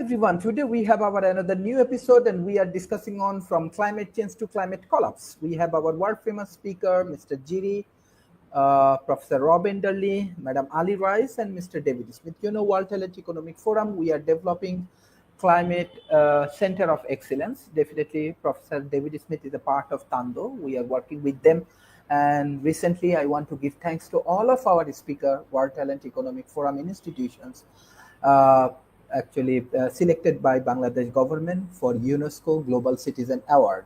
everyone. Today we have our another new episode and we are discussing on from climate change to climate collapse. We have our world famous speaker, Mr. Giri, Professor Rob Enderle, Madam Ali Rice, and Mr. David Smith. You know, World Health Economic Forum, we are developing climate center of excellence. Definitely Professor David Smith is a part of Tando. We are working with them. And recently I want to give thanks to all of our speaker, World Talent Economic Forum institutions, selected by Bangladesh government for UNESCO Global Citizen Award.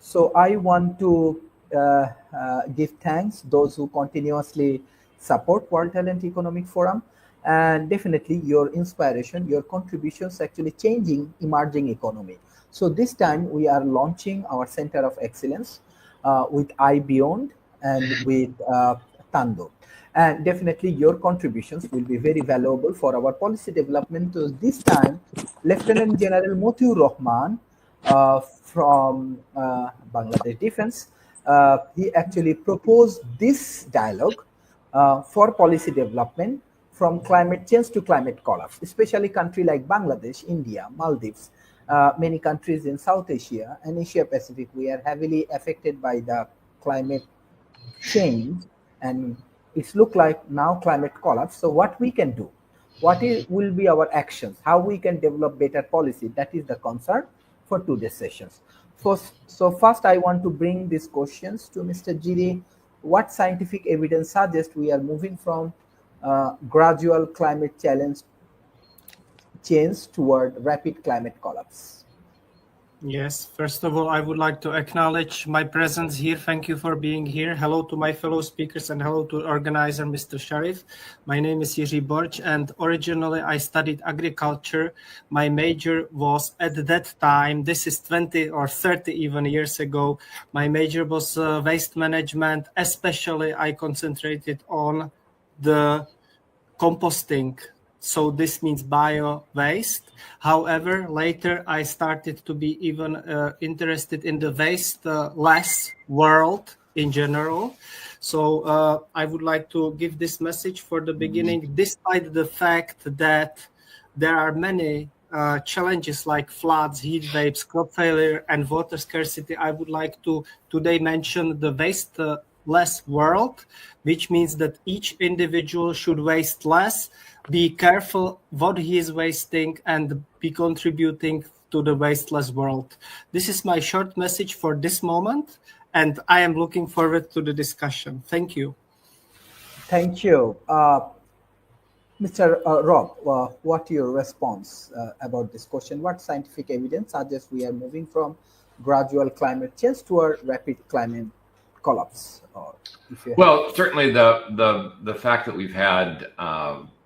So I want to give thanks those who continuously support World Talent Economic Forum, and definitely your inspiration, your contributions actually changing emerging economy. So this time we are launching our Center of Excellence with iBeyond and with Tando. And definitely your contributions will be very valuable for our policy development. So this time, Lieutenant General Motiur Rahman from Bangladesh Defense, he actually proposed this dialogue for policy development from climate change to climate collapse, especially countries like Bangladesh, India, Maldives, many countries in South Asia and Asia Pacific. We are heavily affected by the climate change, and it's look like now climate collapse. So what we can do, will be our actions, how we can develop better policy, that is the concern for today's sessions. First I want to bring these questions to Mr. Giri. What scientific evidence suggests we are moving from gradual climate change toward rapid climate collapse? Yes, first of all, I would like to acknowledge my presence here. Thank you for being here. Hello to my fellow speakers and hello to organizer, Mr. Sharif. My name is Jiří Borč, and originally I studied agriculture. My major was at that time, this is 20 or 30 even years ago, my major was waste management. Especially I concentrated on the composting. So this means bio waste. However, later I started to be even interested in the waste-less world in general. So I would like to give this message for the beginning, despite the fact that there are many challenges like floods, heat waves, crop failure, and water scarcity. I would like to today mention the waste-less world, which means that each individual should waste less, be careful what he is wasting, and be contributing to the wasteless world. This is my short message for this moment, and I am looking forward to the discussion. Thank you. Thank you. Mr. Rob, what your response about this question? What scientific evidence suggests we are moving from gradual climate change to a rapid climate collapse? Well, certainly the fact that we've had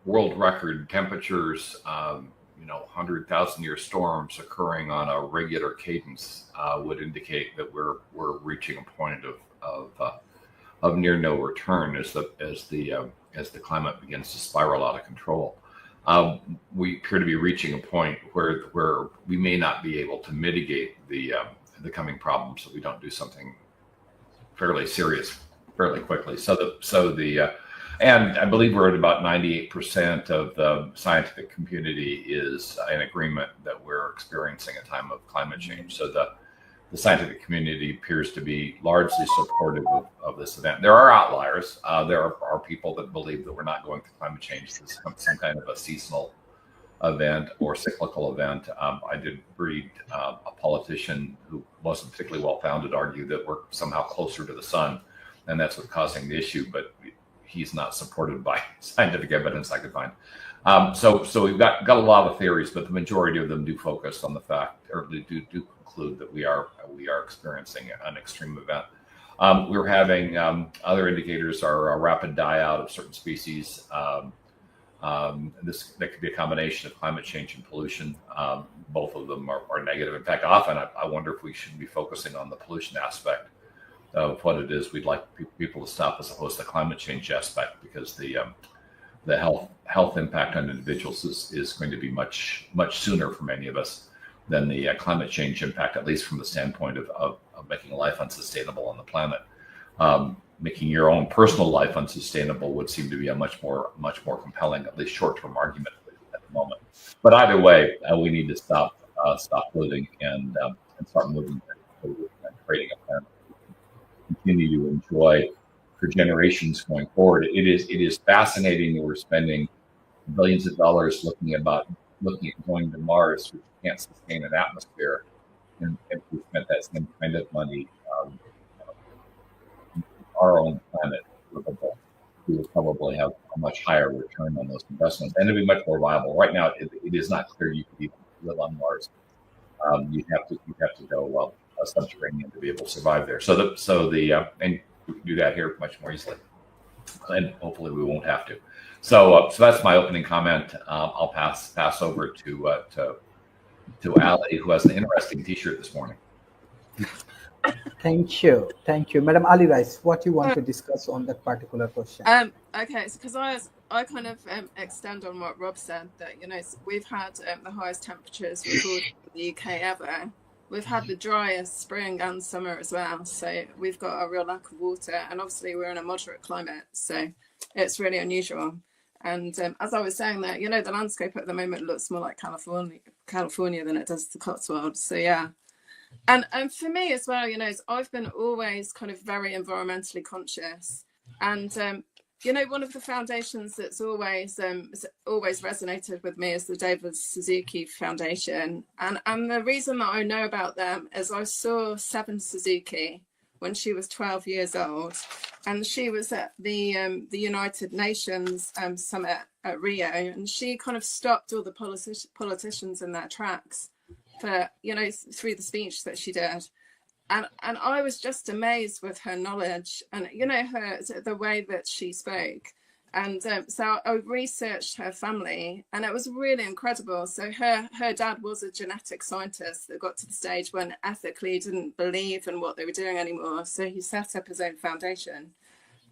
world record temperatures, 100,000-year storms occurring on a regular cadence would indicate that we're reaching a point of near no return as the climate begins to spiral out of control. We appear to be reaching a point where we may not be able to mitigate the coming problems if we don't do something fairly serious fairly quickly. And I believe we're at about 98% of the scientific community is in agreement that we're experiencing a time of climate change. So the scientific community appears to be largely supportive of this event. There are outliers. There are people that believe that we're not going through climate change. This is some kind of a seasonal event or cyclical event. I did read a politician who wasn't particularly well-founded argue that we're somehow closer to the sun, and that's what's causing the issue. But he's not supported by scientific evidence I could find. So we've got a lot of theories, but the majority of them do focus on the fact, or do conclude that we are experiencing an extreme event. We're having other indicators are a rapid die out of certain species. That could be a combination of climate change and pollution. Both of them are negative. In fact, often I wonder if we should be focusing on the pollution aspect of what it is we'd like people to stop, as opposed to the climate change aspect, because the health impact on individuals is going to be much sooner for many of us than the climate change impact, at least from the standpoint of making life unsustainable on the planet. Making your own personal life unsustainable would seem to be a much more compelling, at least short-term argument moment. But either way, we need to stop polluting and start moving and creating a planet we continue to enjoy for generations going forward. It is fascinating that we're spending billions of dollars looking at going to Mars, which can't sustain an atmosphere, and if we spent that same kind of money our own planet, we would probably have a much higher return on those investments, and it'd be much more viable. Right now, it is not clear you could even live on Mars. You'd have to go subterranean to be able to survive there. So and we can do that here much more easily, and hopefully we won't have to. So that's my opening comment. I'll pass over to Ali, who has an interesting T-shirt this morning. Thank you, Madam Ali Rice. What do you want to discuss on that particular question? Okay, so because I kind of extend on what Rob said, that we've had the highest temperatures recorded in the UK ever. We've had the driest spring and summer as well, so we've got a real lack of water, and obviously we're in a moderate climate, so it's really unusual. And as I was saying that, the landscape at the moment looks more like California than it does the Cotswolds. So yeah. And for me as well, I've been always kind of very environmentally conscious. And, one of the foundations that's always resonated with me is the David Suzuki Foundation. And the reason that I know about them is I saw Seven Suzuki when she was 12 years old. And she was at the United Nations summit at Rio. And she kind of stopped all the politicians in their tracks for, through the speech that she did. And I was just amazed with her knowledge and, the way that she spoke. And so I researched her family, and it was really incredible. So her dad was a genetic scientist that got to the stage when ethically didn't believe in what they were doing anymore. So he set up his own foundation.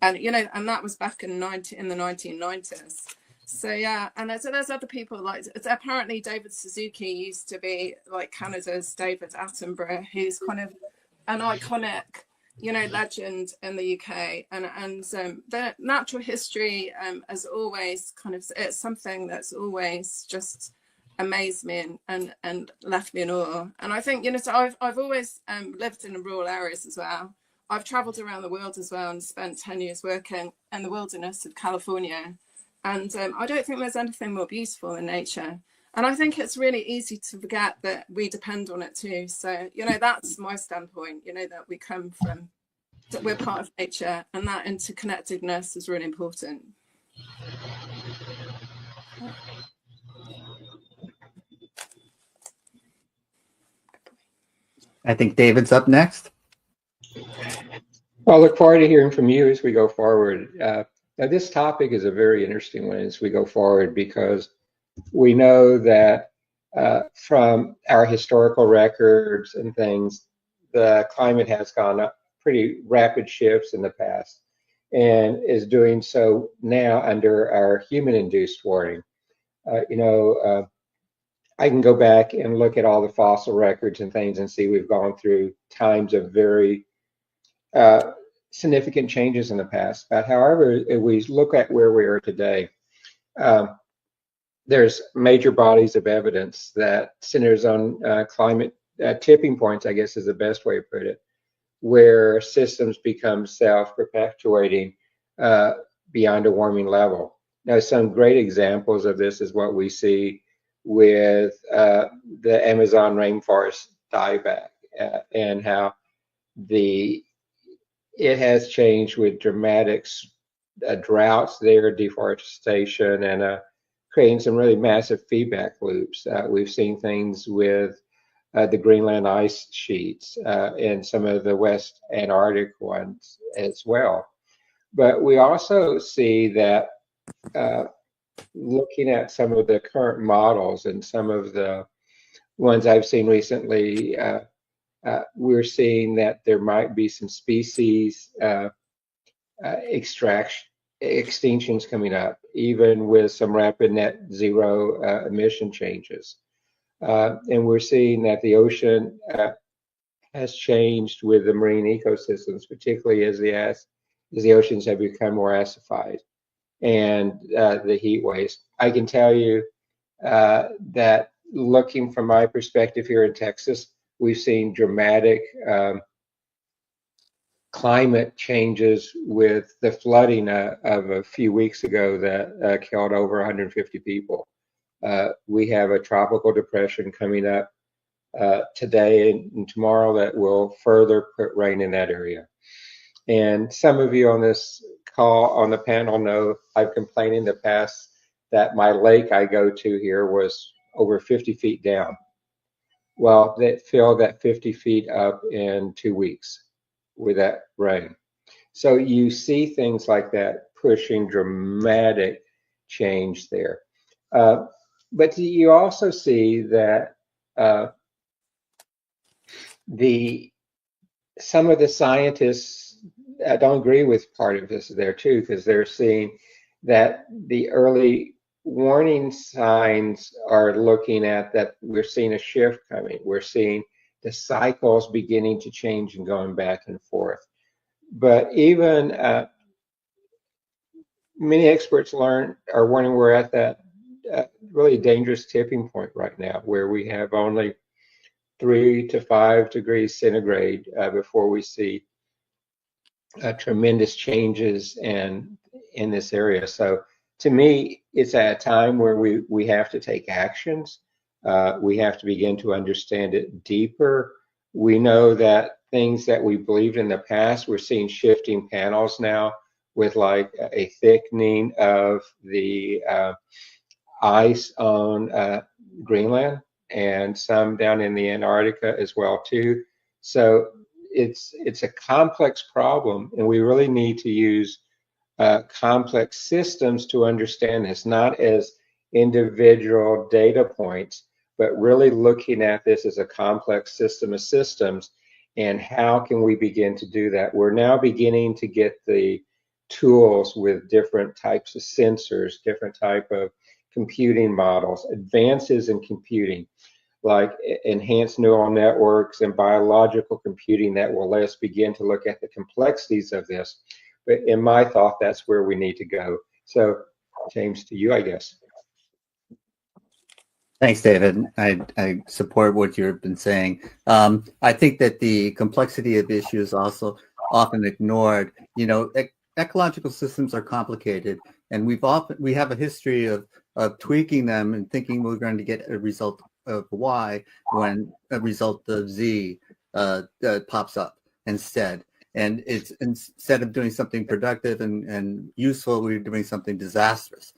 And, and that was back in the 1990s. So yeah, and there's other people like, apparently David Suzuki used to be like Canada's David Attenborough, who's kind of an iconic, legend in the UK, and the natural history has always it's something that's always just amazed me and left me in awe. And I think so I've always lived in rural areas as well. I've traveled around the world as well and spent 10 years working in the wilderness of California. And I don't think there's anything more beautiful than nature. And I think it's really easy to forget that we depend on it too. So, that's my standpoint, that we come from, that we're part of nature, and that interconnectedness is really important. I think David's up next. Well, I look forward to hearing from you as we go forward. Now, this topic is a very interesting one as we go forward, because we know that from our historical records and things, the climate has gone up pretty rapid shifts in the past and is doing so now under our human-induced warming. I can go back and look at all the fossil records and things and see we've gone through times of very significant changes in the past. But however, if we look at where we are today, there's major bodies of evidence that centers on climate tipping points, I guess is the best way to put it, where systems become self-perpetuating beyond a warming level. Now, some great examples of this is what we see with the Amazon rainforest dieback and how it has changed with dramatic droughts there, deforestation, and creating some really massive feedback loops. We've seen things with the Greenland ice sheets and some of the West Antarctic ones as well. But we also see that looking at some of the current models and some of the ones I've seen recently, we're seeing that there might be some species extinctions coming up, even with some rapid net zero emission changes. And we're seeing that the ocean has changed with the marine ecosystems, particularly as the oceans have become more acidified and the heat waves. I can tell you that looking from my perspective here in Texas, we've seen dramatic climate changes with the flooding of a few weeks ago that killed over 150 people. We have a tropical depression coming up today and tomorrow that will further put rain in that area. And some of you on this call, on the panel, know I've complained in the past that my lake I go to here was over 50 feet down. Well, they filled that 50 feet up in 2 weeks with that rain. So you see things like that pushing dramatic change there. But you also see that some of the scientists don't agree with part of this there too, because they're seeing that the early warning signs are looking at that we're seeing a shift coming. We're seeing the cycles beginning to change and going back and forth. But even many experts are warning we're at that really dangerous tipping point right now, where we have only 3 to 5 degrees centigrade before we see tremendous changes in this area. So to me, it's at a time where we have to take actions. We have to begin to understand it deeper. We know that things that we believed in the past, we're seeing shifting panels now with like a thickening of the ice on Greenland and some down in the Antarctica as well too. So it's a complex problem, and we really need to use complex systems to understand this, not as individual data points, but really looking at this as a complex system of systems. And how can we begin to do that? We're now beginning to get the tools with different types of sensors, different type of computing models, advances in computing, like enhanced neural networks and biological computing that will let us begin to look at the complexities of this. But in my thought, that's where we need to go. So, James, to you, I guess. Thanks, David. I support what you've been saying. I think that the complexity of the issue is also often ignored. You know, ecological systems are complicated, and we have a history of tweaking them and thinking we're going to get a result of Y when a result of Z pops up instead. And it's instead of doing something productive and useful, we're doing something disastrous.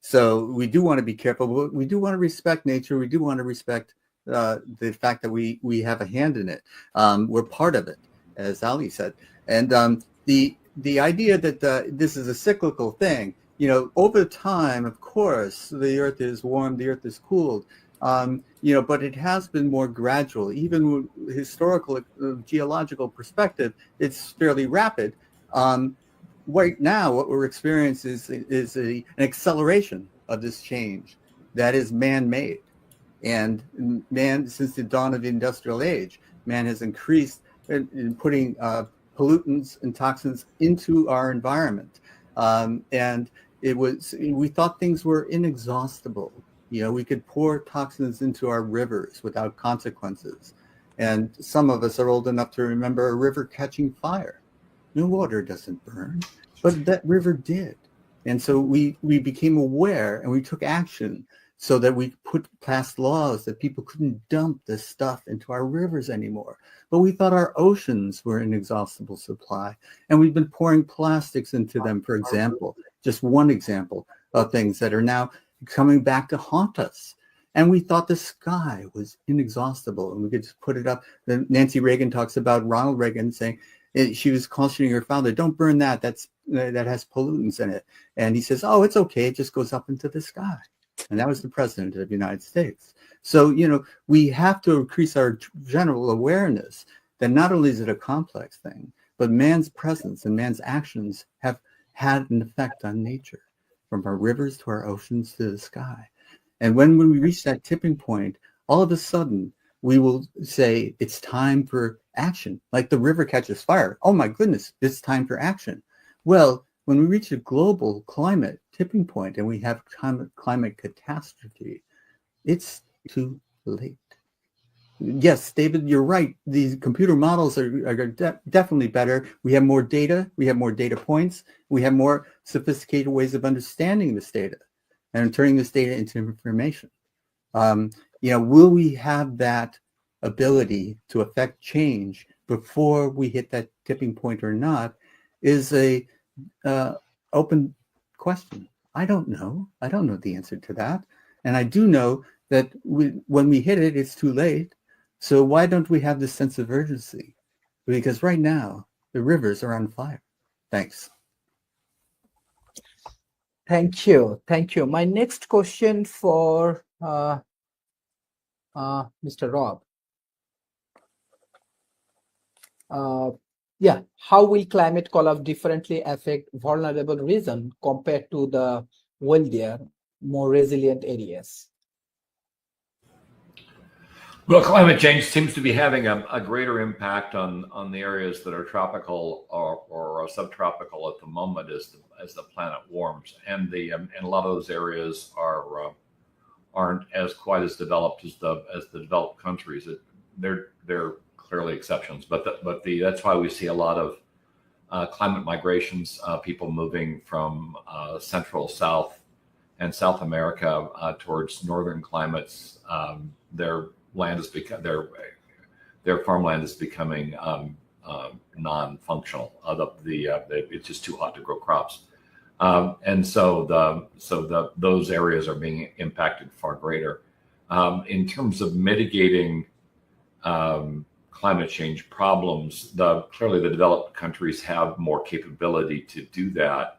So we do want to be careful. But we do want to respect nature. We do want to respect the fact that we have a hand in it. We're part of it, as Ali said. And the idea that this is a cyclical thing, you know, over time, of course, the Earth is warmed, the Earth is cooled. You know, but it has been more gradual. Even with historical, geological perspective, it's fairly rapid. Right now, what we're experiencing is an acceleration of this change that is man-made. And man, since the dawn of the industrial age, man has increased in putting pollutants and toxins into our environment. And we thought things were inexhaustible. You know, we could pour toxins into our rivers without consequences. And some of us are old enough to remember a river catching fire. No, water doesn't burn, but that river did. And so we became aware and we took action so that we passed laws that people couldn't dump this stuff into our rivers anymore. But we thought our oceans were an inexhaustible supply. And we've been pouring plastics into them, for example, just one example of things that are now coming back to haunt us. And we thought the sky was inexhaustible and we could just put it up. Then Nancy Reagan talks about Ronald Reagan saying, she was cautioning her father, don't burn that. That has pollutants in it. And he says, oh, it's okay. It just goes up into the sky. And that was the president of the United States. So, you know, we have to increase our general awareness that not only is it a complex thing, but man's presence and man's actions have had an effect on nature, from our rivers to our oceans to the sky. And when we reach that tipping point, all of a sudden, we will say it's time for action. Like the river catches fire. Oh my goodness, it's time for action. Well, when we reach a global climate tipping point and we have climate catastrophe, it's too late. Yes, David, you're right. These computer models are definitely better. We have more data. We have more data points. We have more sophisticated ways of understanding this data and turning this data into information. Will we have that ability to affect change before we hit that tipping point or not is a open question. I don't know. I don't know the answer to that. And I do know that when we hit it, it's too late. So why don't we have this sense of urgency? Because right now, the rivers are on fire. Thanks. Thank you. Thank you. My next question for Mr. Rob. How will climate collapse differently affect vulnerable regions compared to the wealthier, more resilient areas? Well, climate change seems to be having a greater impact on the areas that are tropical or subtropical at the moment as the planet warms, and a lot of those areas aren't as quite as developed as the developed countries. They're clearly exceptions, but that's why we see a lot of climate migrations, people moving from Central, South, and South America towards northern climates. Their farmland is becoming non-functional. It's just too hot to grow crops, and so those areas are being impacted far greater. In terms of mitigating climate change problems, clearly the developed countries have more capability to do that.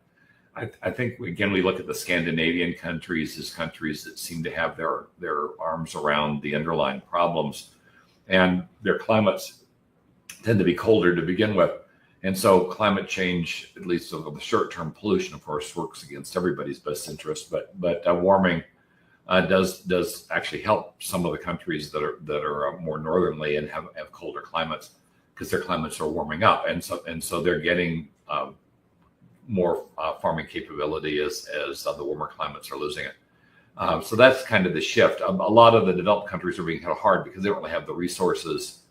I think, again, we look at the Scandinavian countries as countries that seem to have their arms around the underlying problems, and their climates tend to be colder to begin with. And so climate change, at least of the short-term pollution, of course, works against everybody's best interest, but warming does actually help some of the countries that are more northernly and have colder climates, because their climates are warming up, and so they're getting more farming capability as the warmer climates are losing it. So that's kind of the shift. A lot of the developed countries are being hit hard because they don't really have the resources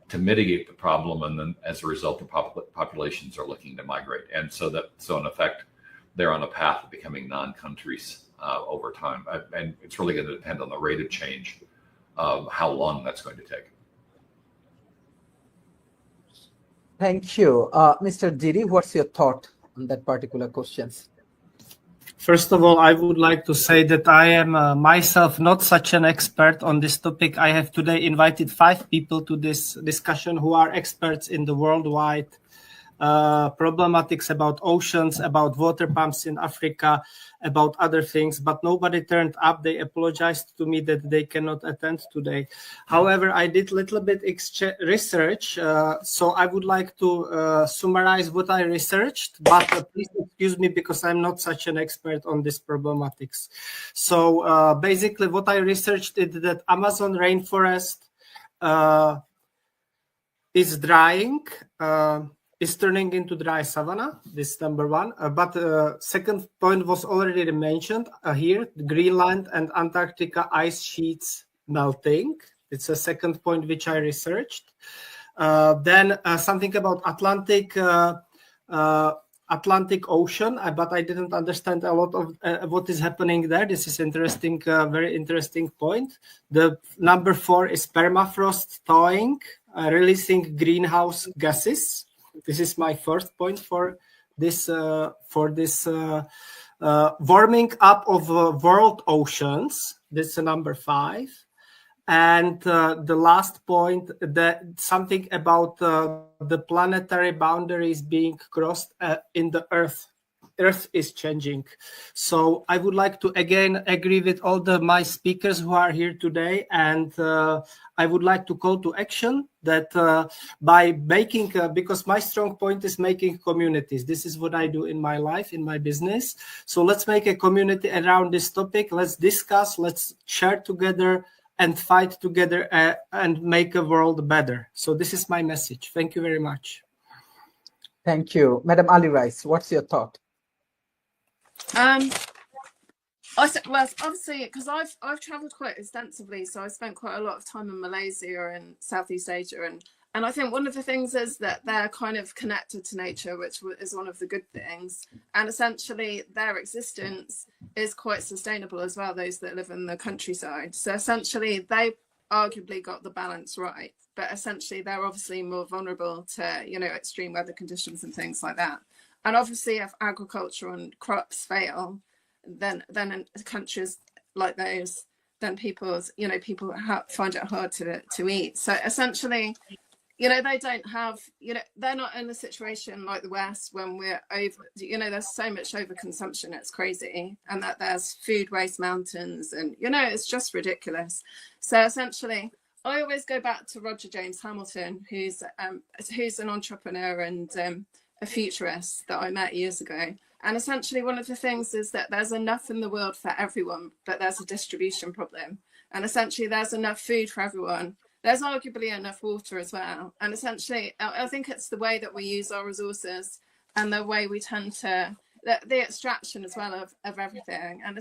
to mitigate the problem, and then as a result, the populations are looking to migrate, and so in effect, they're on a path of becoming non-countries over time. And it's really going to depend on the rate of change of how long that's going to take. Thank you. Mr. Giri, what's your thought on that particular question? First of all, I would like to say that I am myself not such an expert on this topic. I have today invited 5 people to this discussion who are experts in the worldwide problematics about oceans, about water pumps in Africa, about other things, but nobody turned up. They apologized to me that they cannot attend today. However, I did a little bit research, so I would like to summarize what I researched, but please excuse me because I'm not such an expert on this problematics. So basically what I researched is that Amazon rainforest is drying, is turning into dry savanna. This is number one. But second point was already mentioned here, Greenland and Antarctica ice sheets melting. It's a second point which I researched. Then something about Atlantic Ocean, but I didn't understand a lot of what is happening there. This is interesting, very interesting point. The number 4 is permafrost thawing, releasing greenhouse gases. This is my first point for this warming up of world oceans. This is number 5. And the last point, that something about the planetary boundaries being crossed in the Earth. Earth is changing. So I would like to again agree with all my speakers who are here today, and I would like to call to action that by making, because my strong point is making communities. This is what I do in my life, in my business. So let's make a community around this topic. Let's discuss, let's share together and fight together and make a world better. So this is my message. Thank you very much. Thank you. Madam Ali Rice, what's your thought? Well, obviously, because I've travelled quite extensively, so I spent quite a lot of time in Malaysia and Southeast Asia, and I think one of the things is that they're kind of connected to nature, which is one of the good things, and essentially their existence is quite sustainable as well. Those that live in the countryside, so essentially they arguably got the balance right, but essentially they're obviously more vulnerable to extreme weather conditions and things like that. And obviously, if agriculture and crops fail, then in countries like those, then people find it hard to eat. So essentially, they don't have, they're not in a situation like the West when we're over, there's so much overconsumption, it's crazy, and that there's food waste mountains, and it's just ridiculous. So essentially, I always go back to Roger James Hamilton, who's an entrepreneur and a futurist that I met years ago. And essentially, one of the things is that there's enough in the world for everyone, but there's a distribution problem. And essentially, there's enough food for everyone. There's arguably enough water as well. And essentially, I think it's the way that we use our resources and the way we tend to, the extraction as well of everything. And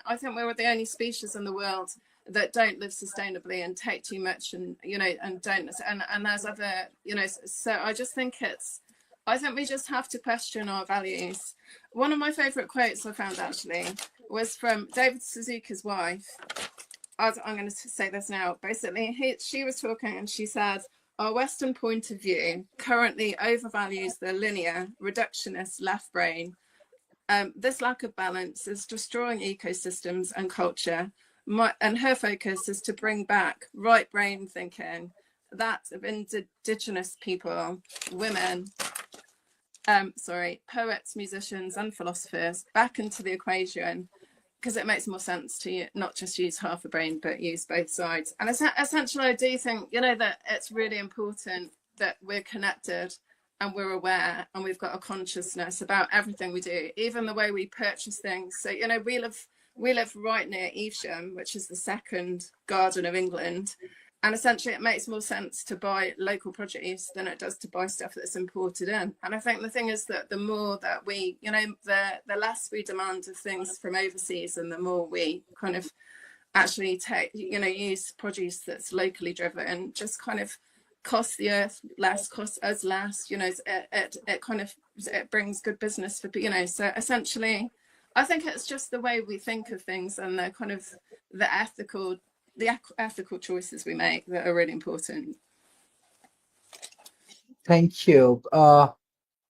I think we're the only species in the world that don't live sustainably and take too much, and and don't. And there's other, so I just think I think we just have to question our values. One of my favorite quotes I found actually was from David Suzuki's wife. I'm going to say this now. Basically, she was talking and she said, our Western point of view currently overvalues the linear, reductionist left brain. This lack of balance is destroying ecosystems and culture. And her focus is to bring back right brain thinking, that of indigenous people, women, poets, musicians, and philosophers back into the equation, because it makes more sense to not just use half a brain, but use both sides. And essentially, I do think, that it's really important that we're connected and we're aware and we've got a consciousness about everything we do, even the way we purchase things. So, we live right near Evesham, which is the second garden of England. And essentially, it makes more sense to buy local produce than it does to buy stuff that's imported in. And I think the thing is that the more that we, the less we demand of things from overseas, and the more we kind of actually take, use produce that's locally driven, just kind of costs the earth less, costs us less. It brings good business for, So essentially, I think it's just the way we think of things and the kind of the ethical choices we make that are really important. Thank you.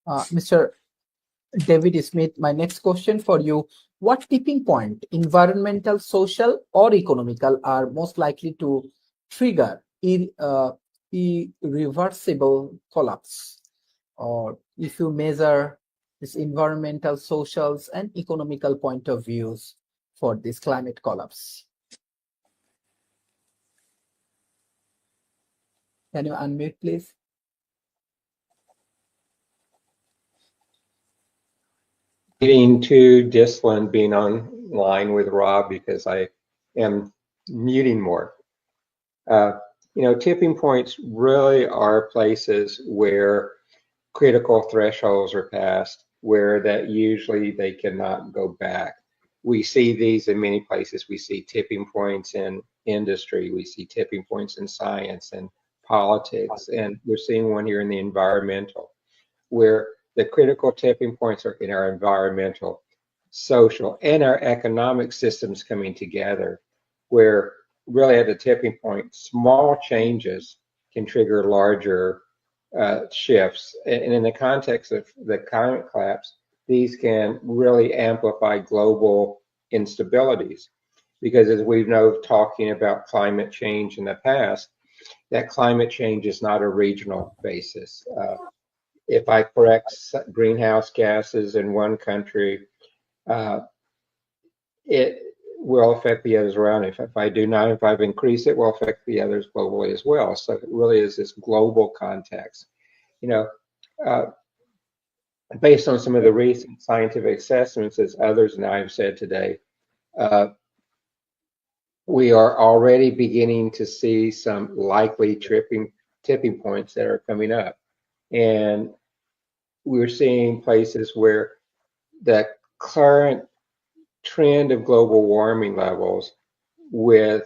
Mr. David Smith, my next question for you. What tipping point, environmental, social, or economical, are most likely to trigger irreversible collapse? Or if you measure this environmental, socials, and economical point of views for this climate collapse? Can you unmute, please? Getting to Dyslin being online with Rob because I am muting more. Tipping points really are places where critical thresholds are passed, where that usually they cannot go back. We see these in many places. We see tipping points in industry. We see tipping points in science and politics, and we're seeing one here in the environmental, where the critical tipping points are in our environmental, social, and our economic systems coming together, where really at the tipping point, small changes can trigger larger shifts. And in the context of the climate collapse, these can really amplify global instabilities. Because as we know, talking about climate change in the past, that climate change is not a regional basis. If I correct greenhouse gases in one country, it will affect the others around it. If I do not, if I've increased it, will affect the others globally as well. So it really is this global context. Based on some of the recent scientific assessments, as others and I have said today, we are already beginning to see some likely tipping points that are coming up. And we're seeing places where the current trend of global warming levels with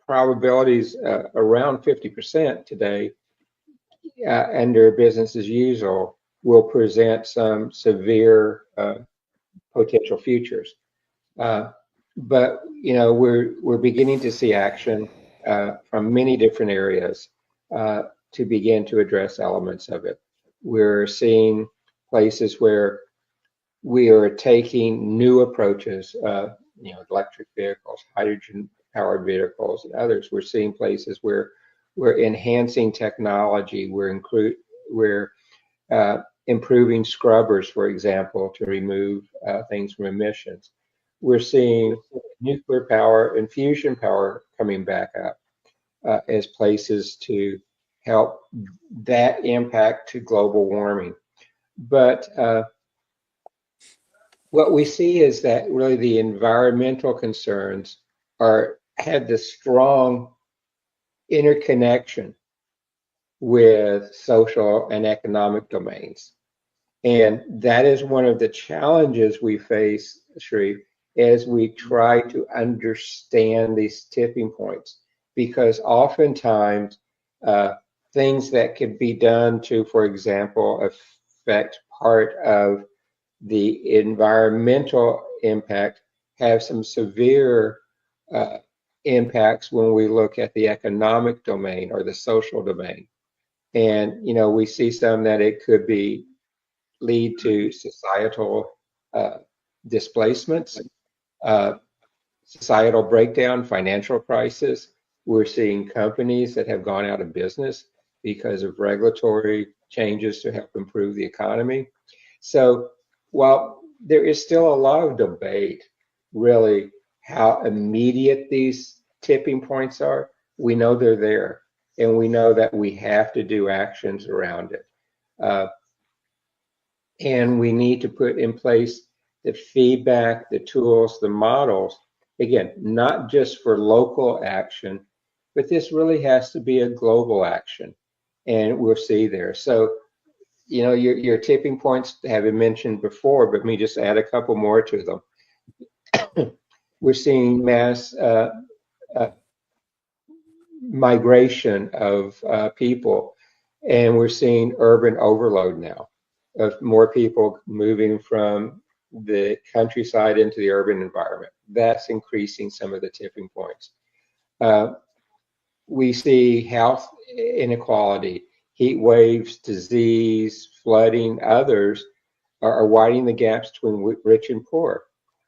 probabilities around 50% today under business as usual will present some severe potential futures. But we're beginning to see action from many different areas to begin to address elements of it. We're seeing places where we are taking new approaches, electric vehicles, hydrogen-powered vehicles, and others. We're seeing places where we're enhancing technology. We're improving scrubbers, for example, to remove things from emissions. We're seeing nuclear power and fusion power coming back up as places to help that impact to global warming. But what we see is that really the environmental concerns had this strong interconnection with social and economic domains. And that is one of the challenges we face, Sharif, as we try to understand these tipping points, because oftentimes things that could be done to, for example, affect part of the environmental impact have some severe impacts when we look at the economic domain or the social domain. And, we see some that it could lead to societal displacements, societal breakdown, financial crisis. We're seeing companies that have gone out of business because of regulatory changes to help improve the economy. So while there is still a lot of debate, really, how immediate these tipping points are, we know they're there, and we know that we have to do actions around it. And we need to put in place the feedback, the tools, the models, again, not just for local action, but this really has to be a global action. And we'll see there. So, your tipping points have been mentioned before, but let me just add a couple more to them. We're seeing mass migration of people, and we're seeing urban overload now of more people moving from the countryside into the urban environment. That's increasing some of the tipping points. We see health inequality, heat waves, disease, flooding, others are widening the gaps between rich and poor.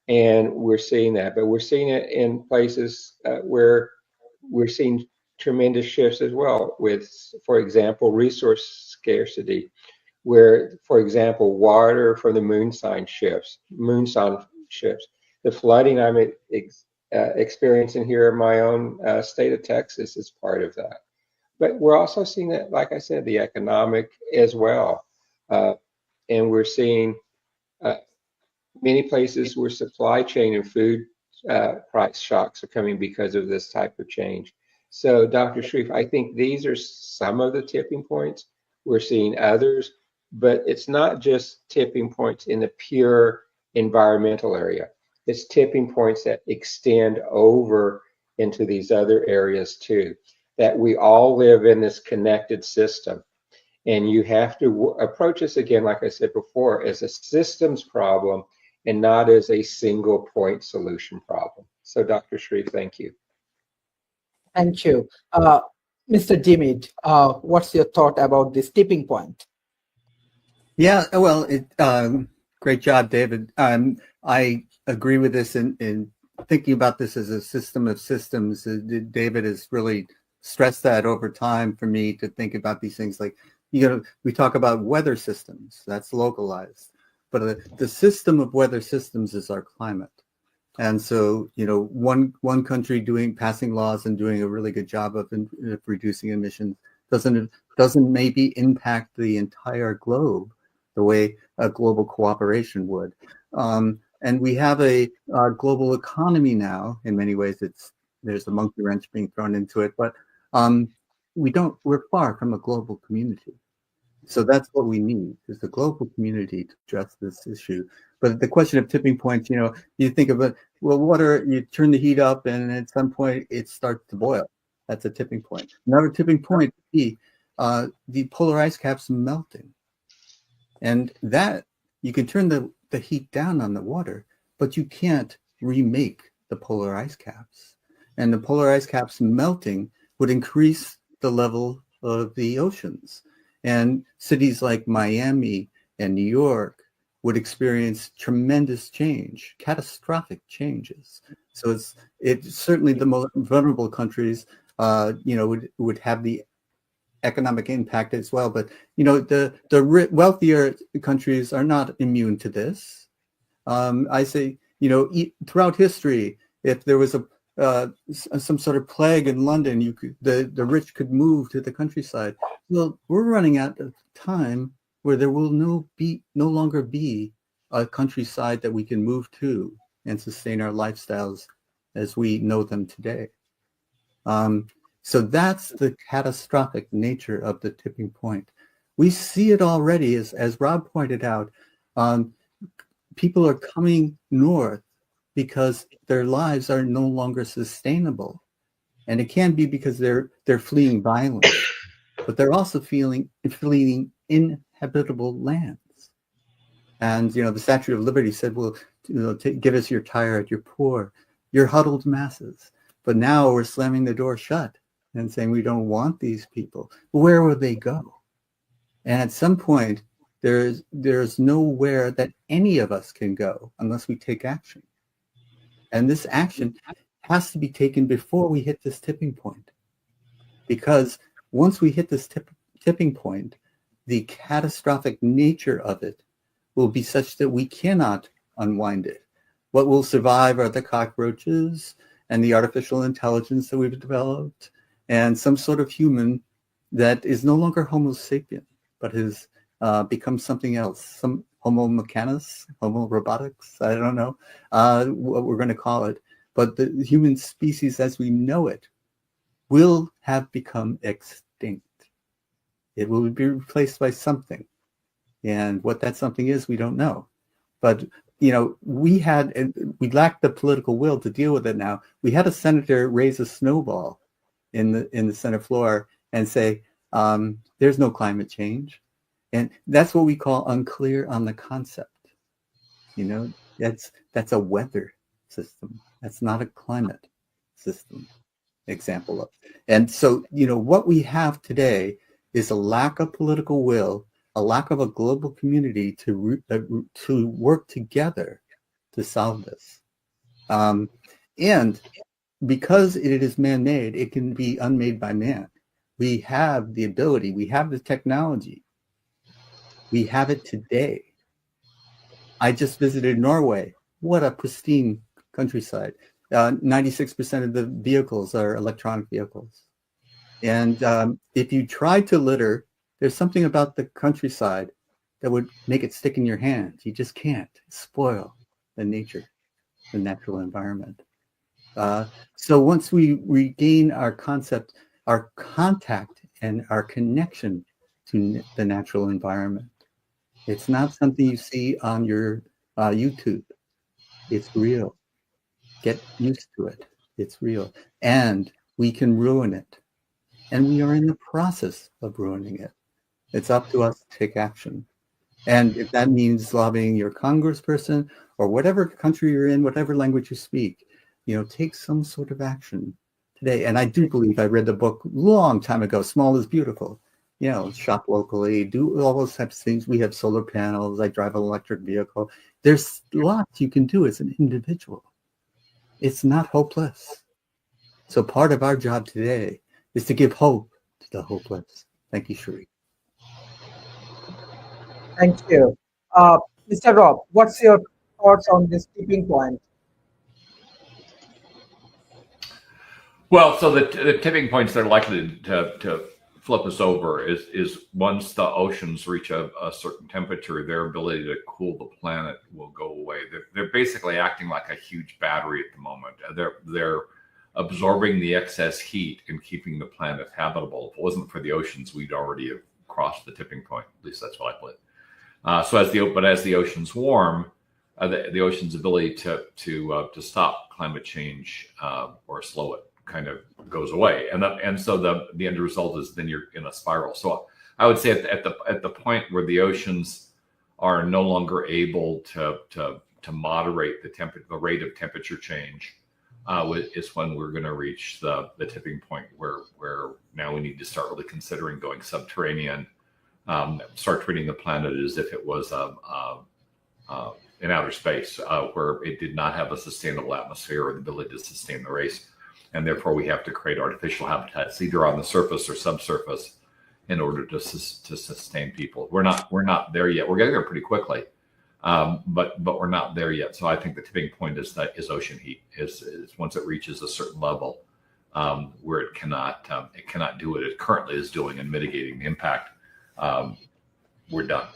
And we're seeing that, but we're seeing it in places where we're seeing tremendous shifts as well with, for example, resource scarcity, where, for example, water from the moonshine shifts. The flooding I'm experiencing here in my own state of Texas is part of that. But we're also seeing that, like I said, the economic as well. And we're seeing many places where supply chain and food price shocks are coming because of this type of change. So, Dr. Sharif, I think these are some of the tipping points. We're seeing others, but it's not just tipping points in the pure environmental area. It's tipping points that extend over into these other areas too, that we all live in this connected system. And you have to approach this, again, like I said before, as a systems problem and not as a single point solution problem. So, Dr. Sharif, thank you. Thank you. Mr. Dimit, what's your thought about this tipping point? Yeah, well, great job, David. I agree with this in thinking about this as a system of systems. David has really stressed that over time for me to think about these things like, we talk about weather systems, that's localized, but the system of weather systems is our climate. And so, one country passing laws and doing a really good job of reducing emissions doesn't maybe impact the entire globe the way a global cooperation would. And we have a global economy now. In many ways, there's a monkey wrench being thrown into it, but we're far from a global community. So that's what we need, is the global community to address this issue. But the question of tipping points, you think of it, well, water, you turn the heat up and at some point it starts to boil. That's a tipping point. Another tipping point would be the polar ice caps melting. And that, you can turn the heat down on the water, but you can't remake the polar ice caps. And the polar ice caps melting would increase the level of the oceans. And cities like Miami and New York would experience tremendous change, catastrophic changes. So it's certainly the most vulnerable countries, would have the economic impact as well. But the wealthier countries are not immune to this. I say, throughout history, if there was some sort of plague in London, the rich could move to the countryside. Well, we're running out of time where there will no longer be a countryside that we can move to and sustain our lifestyles as we know them today. So that's the catastrophic nature of the tipping point. We see it already, as Rob pointed out. People are coming north because their lives are no longer sustainable. And it can be because they're fleeing violence, but they're also fleeing inhabitable lands. And, the Statue of Liberty said, well, give us your tired, your poor, your huddled masses. But now we're slamming the door shut and saying we don't want these people. Where will they go? And at some point, there's nowhere that any of us can go unless we take action. And this action has to be taken before we hit this tipping point. Because once we hit this tipping point, the catastrophic nature of it will be such that we cannot unwind it. What will survive are the cockroaches and the artificial intelligence that we've developed, and some sort of human that is no longer Homo sapien, but has become something else, some Homo mechanus, Homo robotics, I don't know what we're going to call it. But the human species as we know it will have become extinct. It will be replaced by something. And what that something is, we don't know. But, we lacked the political will to deal with it now. We had a senator raise a snowball in the Senate floor and say, there's no climate change. And that's what we call unclear on the concept. That's a weather system. That's not a climate system example of. And so, what we have today is a lack of political will, a lack of a global community to work together to solve this. And because it is man-made, it can be unmade by man. We have the ability, we have the technology. We have it today. I just visited Norway. What a pristine countryside. 96% of the vehicles are electronic vehicles. And if you try to litter, there's something about the countryside that would make it stick in your hands. You just can't spoil the natural environment. So once we regain our concept, our contact and our connection to the natural environment, it's not something you see on your YouTube. It's real. Get used to it. It's real. And we can ruin it. And we are in the process of ruining it. It's up to us to take action. And if that means lobbying your congressperson or whatever country you're in, whatever language you speak, take some sort of action today. And I do believe I read the book a long time ago, Small is Beautiful. Shop locally, do all those types of things. We have solar panels. I drive an electric vehicle. There's lots you can do as an individual. It's not hopeless. So part of our job today is to give hope to the hopeless. Thank you, Cherie. Thank you. Mr. Rob, what's your thoughts on this tipping point? Well, so the tipping points that are likely to flip us over is once the oceans reach a certain temperature, their ability to cool the planet will go away. They're basically acting like a huge battery at the moment. They're absorbing the excess heat and keeping the planet habitable. If it wasn't for the oceans, we'd already have cross the tipping point. At least that's what I believe. So as the oceans warm, the ocean's ability to stop climate change or slow it kind of goes away, and so the end result is then you're in a spiral. So I would say at the point where the oceans are no longer able to moderate the rate of temperature change, is when we're going to reach the tipping point where now we need to start really considering going subterranean, start treating the planet as if it was in outer space, where it did not have a sustainable atmosphere or the ability to sustain the race, and therefore we have to create artificial habitats either on the surface or subsurface in order to sustain people. We're not there yet. We're getting there pretty quickly, but we're not there yet. So I think the tipping point is ocean heat. Is once it reaches a certain level where it cannot do what it currently is doing and mitigating the impact, we're done.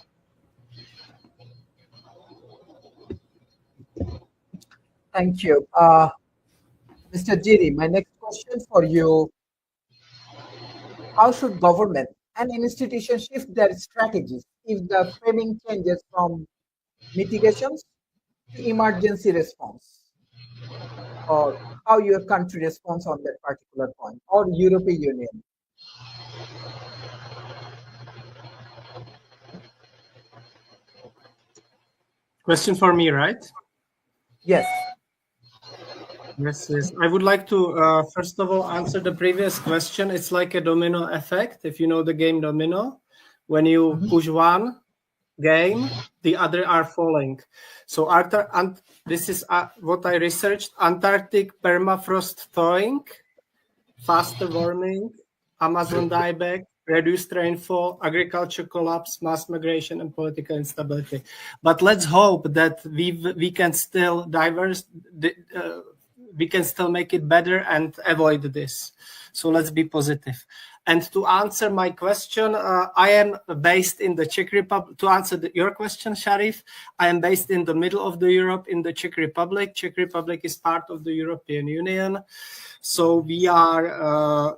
Thank you. Mr. Giri, my next question for you. How should government and institutions shift their strategies if the framing changes from mitigations to emergency response? Or how your country responds on that particular point, or European Union? Question for me, right? Yes. Yes. I would like to, first of all, answer the previous question. It's like a domino effect. If you know the game domino, when you push one game, the other are falling. So this is what I researched. Antarctic permafrost thawing, faster warming, Amazon dieback, reduced rainfall, agriculture collapse, mass migration, and political instability. But let's hope that we can still we can still make it better and avoid this. So let's be positive. And to answer my question, I am based in the Czech Republic. To answer your question, Sharif, I am based in the middle of the Europe, in the Czech Republic. Czech Republic is part of the European Union. So we have a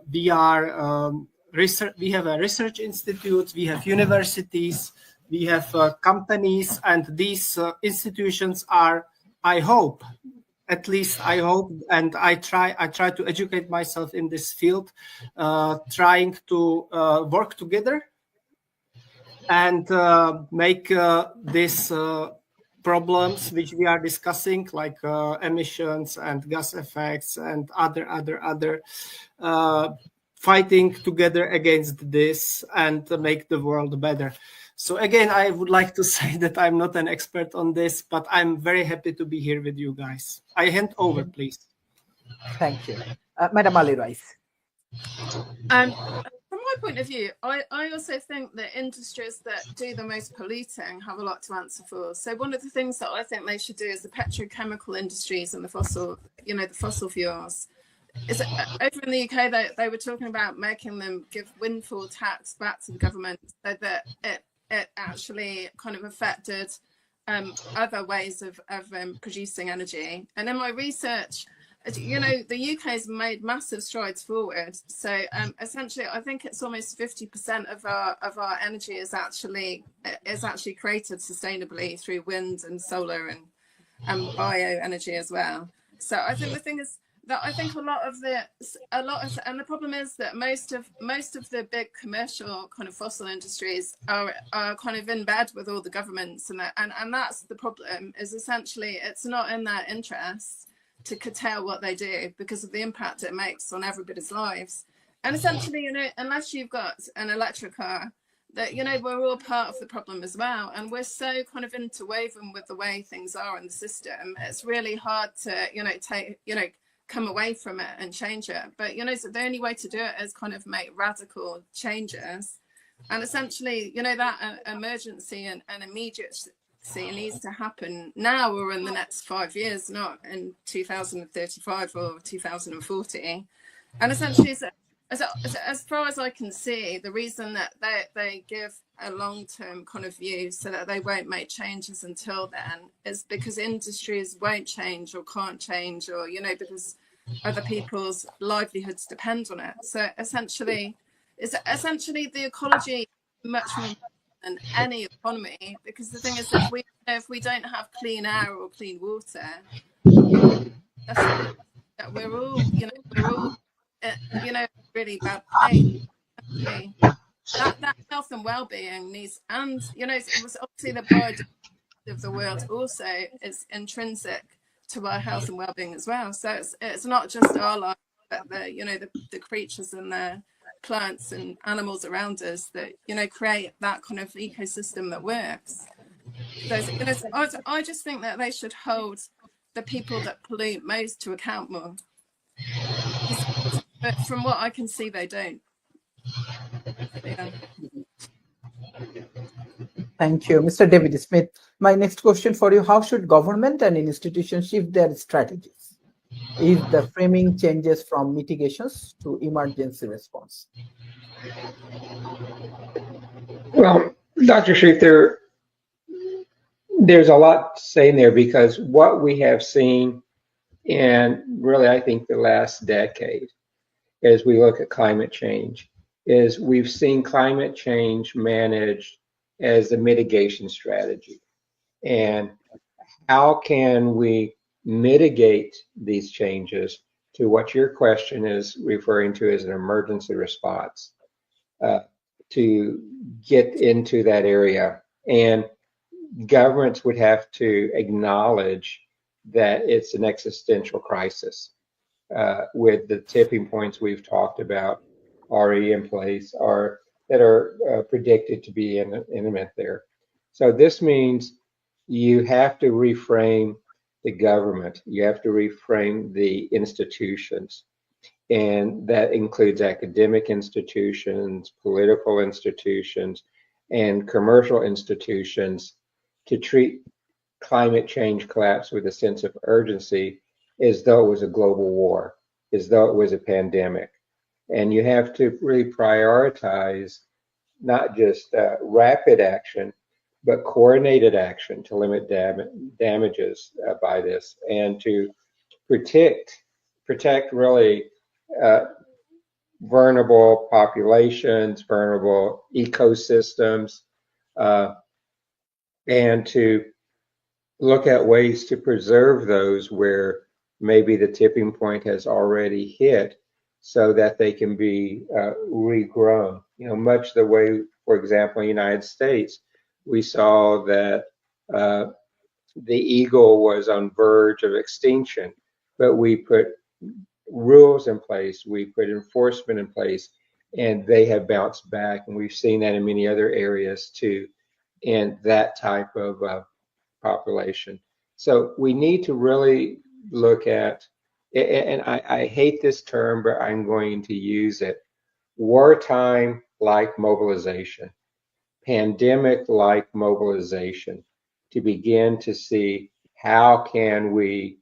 research institute, we have universities, we have companies, and these institutions are, I hope, and I try to educate myself in this field, trying to work together and make these problems which we are discussing, like emissions and gas effects and other fighting together against this and make the world better. So again, I would like to say that I'm not an expert on this, but I'm very happy to be here with you guys. I hand over, please. Thank you. Madam Ali Rice. From my point of view, I also think that industries that do the most polluting have a lot to answer for. So one of the things that I think they should do is the petrochemical industries and the fossil fuels. Over in the UK, they were talking about making them give windfall tax back to the government so that it actually kind of affected other ways of producing energy. And in my research, the UK has made massive strides forward. So essentially, I think it's almost 50% of our energy is actually created sustainably through wind and solar and bioenergy as well. So I think the thing is that I think and the problem is that most of the big commercial kind of fossil industries are kind of in bed with all the governments, and that's the problem. Is essentially it's not in their interests to curtail what they do because of the impact it makes on everybody's lives. And essentially, unless you've got an electric car, that we're all part of the problem as well, and we're so kind of interwoven with the way things are in the system. It's really hard to come away from it and change it. But so the only way to do it is kind of make radical changes, and essentially that emergency and immediacy needs to happen now or in the next 5 years, not in 2035 or 2040. And essentially, as far as I can see, the reason that they give a long-term kind of view so that they won't make changes until then is because industries won't change or can't change, or because other people's livelihoods depend on it. So essentially the ecology much more than any economy, because the thing is, if we don't have clean air or clean water, that we're all really bad place. That health and well-being needs, and it was obviously the biodiversity of the world also is intrinsic to our health and well-being as well. So it's not just our life, but the creatures and the plants and animals around us that create that kind of ecosystem that works. So I just think that they should hold the people that pollute most to account more. But from what I can see, they don't. Yeah. Thank you, Mr. David Smith. My next question for you: how should government and institutions shift their strategies if the framing changes from mitigations to emergency response? Well, Dr. Sharif, there's a lot to say in there, because what we have seen in really, I think, the last decade, as we look at climate change, is we've seen climate change managed as a mitigation strategy. And how can we mitigate these changes to what your question is referring to as an emergency response, to get into that area? And governments would have to acknowledge that it's an existential crisis, with the tipping points we've talked about already in place, or that are predicted to be imminent there. So this means you have to reframe the government, you have to reframe the institutions, and that includes academic institutions, political institutions, and commercial institutions, to treat climate change collapse with a sense of urgency, as though it was a global war, as though it was a pandemic. And you have to really prioritize not just rapid action, but coordinated action to limit damages by this, and to protect really vulnerable populations, vulnerable ecosystems, and to look at ways to preserve those where maybe the tipping point has already hit, so that they can be regrown. Much the way, for example, in the United States, we saw that the eagle was on verge of extinction, but we put rules in place, we put enforcement in place, and they have bounced back. And we've seen that in many other areas too, in that type of population. So we need to really look at, and I hate this term, but I'm going to use it, wartime-like mobilization, pandemic-like mobilization, to begin to see how can we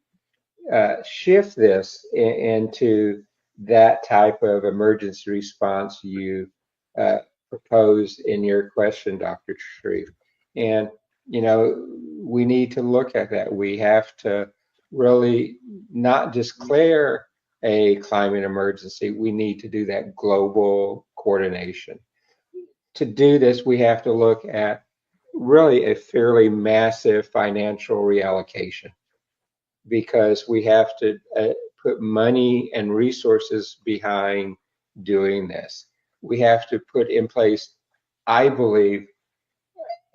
shift this into that type of emergency response you proposed in your question, Dr. Sharif. And we need to look at that. We have to really not declare a climate emergency. We need to do that global coordination. To do this, we have to look at really a fairly massive financial reallocation, because we have to put money and resources behind doing this. We have to put in place, I believe,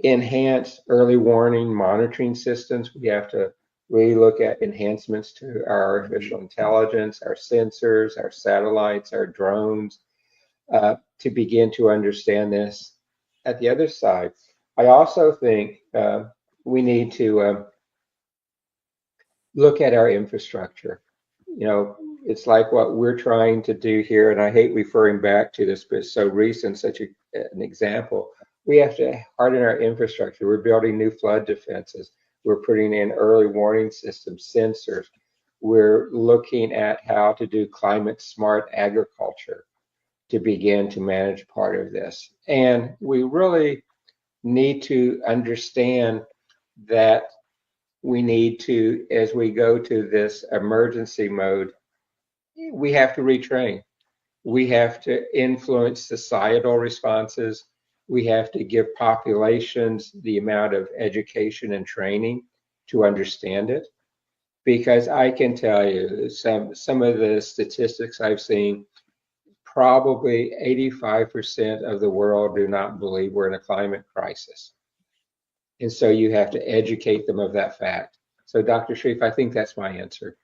enhanced early warning monitoring systems. We have to really look at enhancements to our artificial intelligence, our sensors, our satellites, our drones, to begin to understand this at the other side. I also think we need to look at our infrastructure. It's like what we're trying to do here, and I hate referring back to this, but it's so recent, such an example. We have to harden our infrastructure. We're building new flood defenses. We're putting in early warning systems, sensors. We're looking at how to do climate smart agriculture to begin to manage part of this. And we really need to understand that we need to, as we go to this emergency mode, we have to retrain. We have to influence societal responses. we have to give populations the amount of education and training to understand it. Because I can tell you some of the statistics I've seen, probably 85% of the world do not believe we're in a climate crisis. And so you have to educate them of that fact. So Dr. Sharif, I think that's my answer.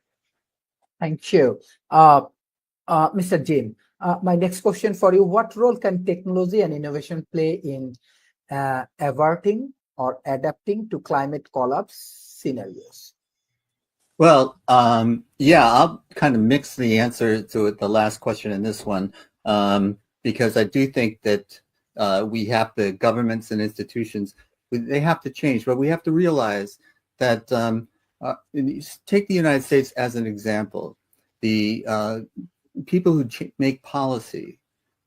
Thank you. Mr. Jim, my next question for you, what role can technology and innovation play in averting or adapting to climate collapse scenarios? Well, yeah, I'll kind of mix the answer to the last question and this one, because I do think that we have the governments and institutions, they have to change, but we have to realize that, take the United States as an example. The people who make policy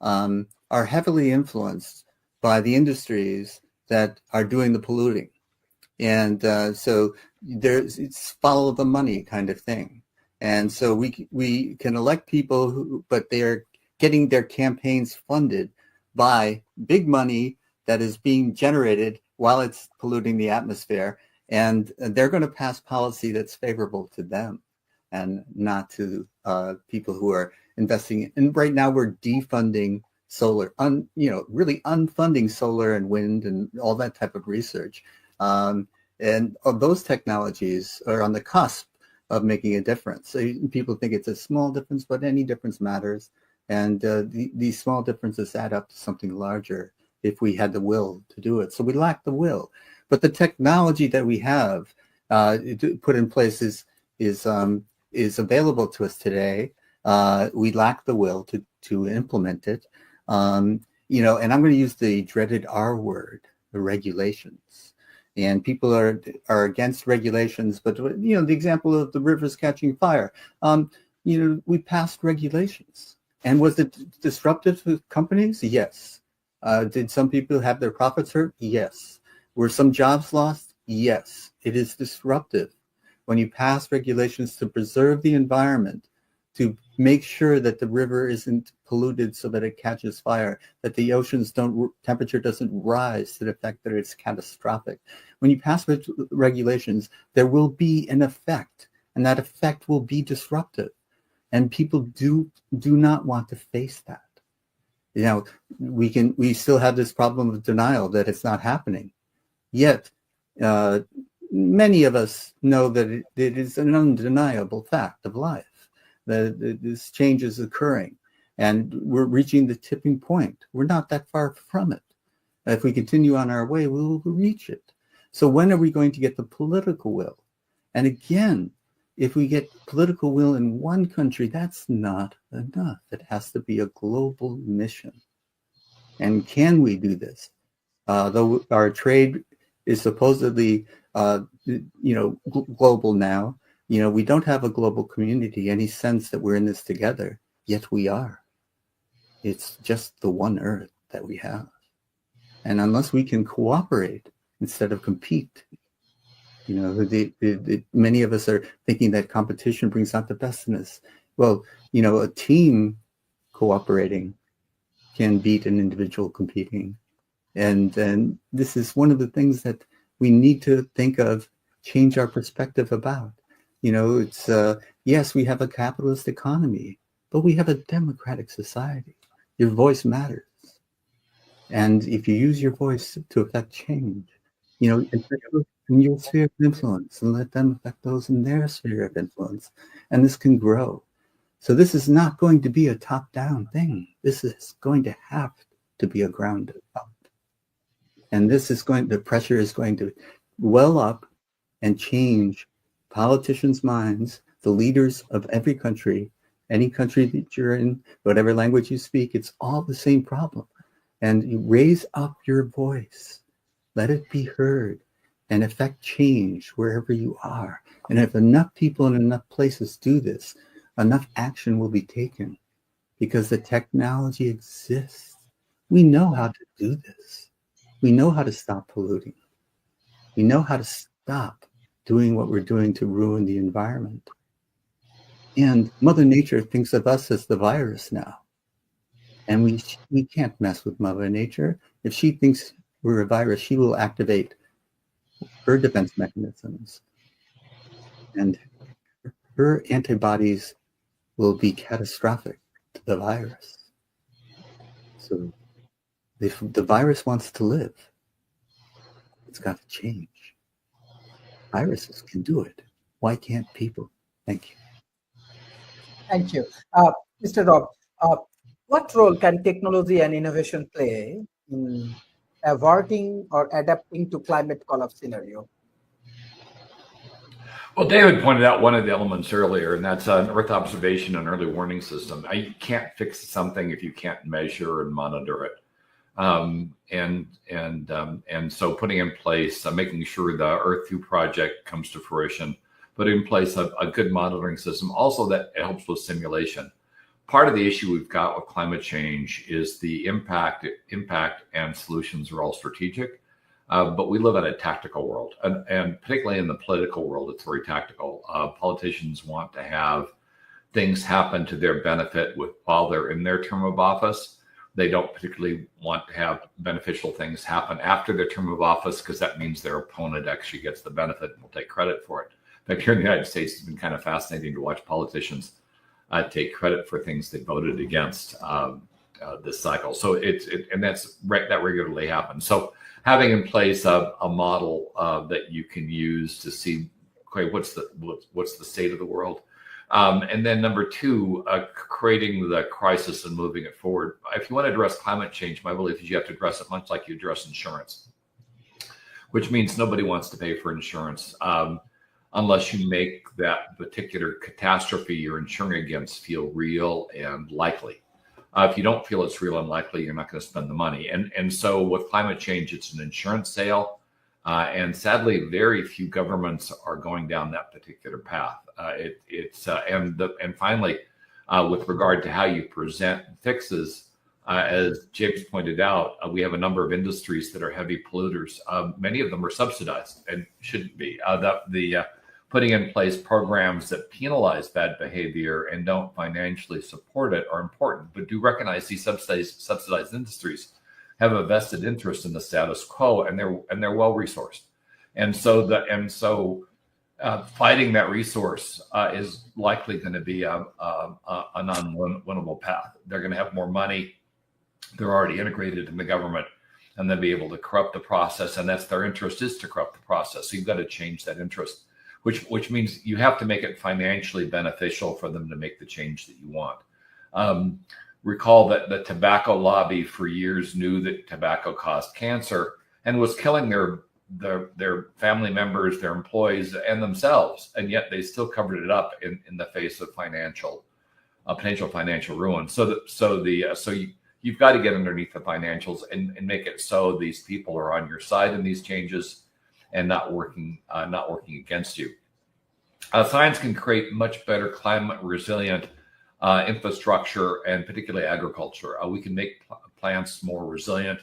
are heavily influenced by the industries that are doing the polluting. And so it's follow the money kind of thing. And so we can elect people but they're getting their campaigns funded by big money that is being generated while it's polluting the atmosphere. And they're going to pass policy that's favorable to them and not to people who are investing. And right now we're defunding solar, really unfunding solar and wind and all that type of research. And those technologies are on the cusp of making a difference. So people think it's a small difference, but any difference matters. And these small differences add up to something larger if we had the will to do it. So we lack the will. But the technology that we have put in place is available to us today. We lack the will to implement it. And I'm going to use the dreaded R word, the regulations. And people are against regulations, but the example of the rivers catching fire, we passed regulations. And was it disruptive to companies? Yes. Did some people have their profits hurt? Yes. Were some jobs lost? Yes. It is disruptive when you pass regulations to preserve the environment, to make sure that the river isn't polluted so that it catches fire, that the ocean's temperature doesn't rise to the fact that it's catastrophic. When you pass regulations, there will be an effect, and that effect will be disruptive. And people do not want to face that. We still have this problem of denial that it's not happening. Yet, many of us know that it is an undeniable fact of life. That this change is occurring and we're reaching the tipping point. We're not that far from it. If we continue on our way, we'll reach it. So when are we going to get the political will? And again, if we get political will in one country, that's not enough. It has to be a global mission. And can we do this? Though our trade is supposedly, global now, we don't have a global community, any sense that we're in this together, yet we are. It's just the one earth that we have. And unless we can cooperate instead of compete, many of us are thinking that competition brings out the best in us. Well, a team cooperating can beat an individual competing. And this is one of the things that we need to think of, change our perspective about. It's, yes, we have a capitalist economy, but we have a democratic society. Your voice matters. And if you use your voice to affect change, in your sphere of influence and let them affect those in their sphere of influence. And this can grow. So this is not going to be a top-down thing. This is going to have to be a ground up. And the pressure is going to well up and change politicians' minds, the leaders of every country, any country that you're in, whatever language you speak, it's all the same problem. And you raise up your voice, let it be heard, and affect change wherever you are. And if enough people in enough places do this, enough action will be taken because the technology exists. We know how to do this. We know how to stop polluting. We know how to stop doing what we're doing to ruin the environment. And Mother Nature thinks of us as the virus now. And we can't mess with Mother Nature. If she thinks we're a virus, she will activate her defense mechanisms. And her antibodies will be catastrophic to the virus. So if the virus wants to live, it's got to change. Viruses can do it. Why can't people? Thank you. Thank you. Mr. Rob, what role can technology and innovation play in averting or adapting to climate collapse scenario? Well, David pointed out one of the elements earlier, and that's an Earth observation and early warning system. You can't fix something if you can't measure and monitor it. And so putting in place, making sure the Earth 2 project comes to fruition, putting in place a good monitoring system, also that it helps with simulation. Part of the issue we've got with climate change is the impact and solutions are all strategic. But we live in a tactical world, and particularly in the political world, it's very tactical. Politicians want to have things happen to their benefit while they're in their term of office. They don't particularly want to have beneficial things happen after their term of office, because that means their opponent actually gets the benefit and will take credit for it. In fact, here in the United States, it's been kind of fascinating to watch politicians take credit for things they voted against this cycle. So that regularly happens. So having in place a model that you can use to see, okay, what's the state of the world, and then number two, creating the crisis and moving it forward. If you want to address climate change, my belief is you have to address it much like you address insurance, which means nobody wants to pay for insurance unless you make that particular catastrophe you're insuring against feel real and likely. If you don't feel it's real and likely, you're not going to spend the money. And so with climate change, it's an insurance sale. And sadly, very few governments are going down that particular path. And finally, with regard to how you present fixes, as James pointed out, we have a number of industries that are heavy polluters. Many of them are subsidized and shouldn't be. Putting in place programs that penalize bad behavior and don't financially support it are important, but do recognize these subsidized industries have a vested interest in the status quo, and they're well resourced, and so fighting that resource is likely going to be a non-winnable path. They're going to have more money. They're already integrated in the government, and they'll be able to corrupt the process, and that's their interest, is to corrupt the process. So you've got to change that interest, which means you have to make it financially beneficial for them to make the change that you want. Recall that the tobacco lobby for years knew that tobacco caused cancer and was killing their family members, their employees, and themselves, and yet they still covered it up in the face of potential financial ruin. So you've got to get underneath the financials and make it so these people are on your side in these changes and not working against you. Science can create much better climate resilient infrastructure, and particularly agriculture. We can make plants more resilient.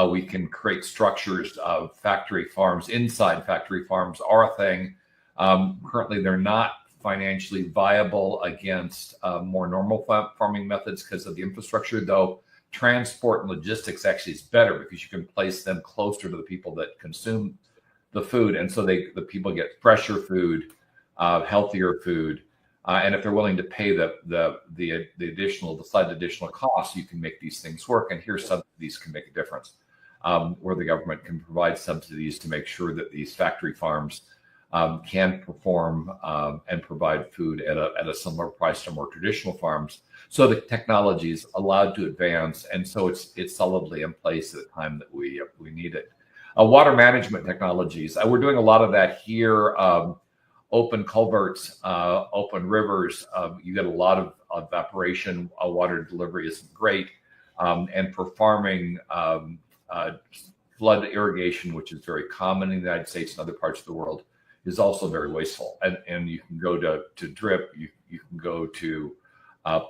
We can create structures of factory farms. Inside factory farms are a thing. Currently, they're not financially viable against more normal farming methods because of the infrastructure, though transport and logistics actually is better because you can place them closer to the people that consume the food. And so the people get fresher food, healthier food. And if they're willing to pay the slight additional costs, you can make these things work. And here, subsidies can make a difference, where the government can provide subsidies to make sure that these factory farms can perform and provide food at a similar price to more traditional farms. So the technology is allowed to advance, and so it's solidly in place at the time that we need it. Water management technologies. We're doing a lot of that here. Open culverts, open rivers, you get a lot of evaporation. Water delivery isn't great. And for farming, flood irrigation, which is very common in the United States and other parts of the world, is also very wasteful. And you can go to drip, you can go to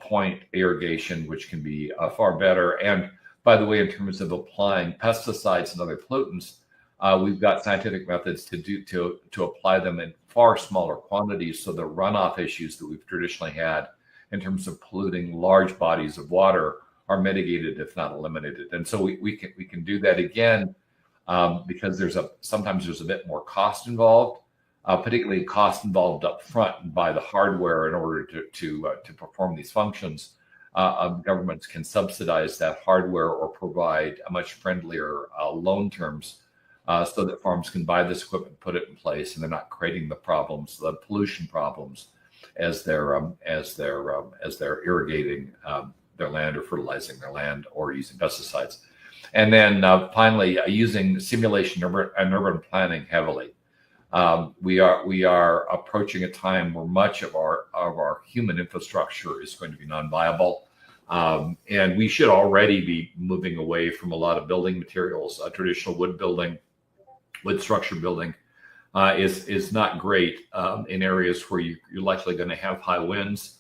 point irrigation, which can be far better. And by the way, in terms of applying pesticides and other pollutants, we've got scientific methods to apply them in far smaller quantities, so the runoff issues that we've traditionally had in terms of polluting large bodies of water are mitigated, if not eliminated. And so we can do that again because sometimes there's a bit more cost involved, particularly cost involved up front and buy the hardware in order to perform these functions. Governments can subsidize that hardware or provide a much friendlier loan terms so that farms can buy this equipment, put it in place, and they're not creating the problems, the pollution problems, as they're irrigating their land or fertilizing their land or using pesticides. And then finally, using simulation and urban planning heavily. We are approaching a time where much of our human infrastructure is going to be non-viable, and we should already be moving away from a lot of building materials. Traditional wood structure building is not great in areas where you're likely going to have high winds.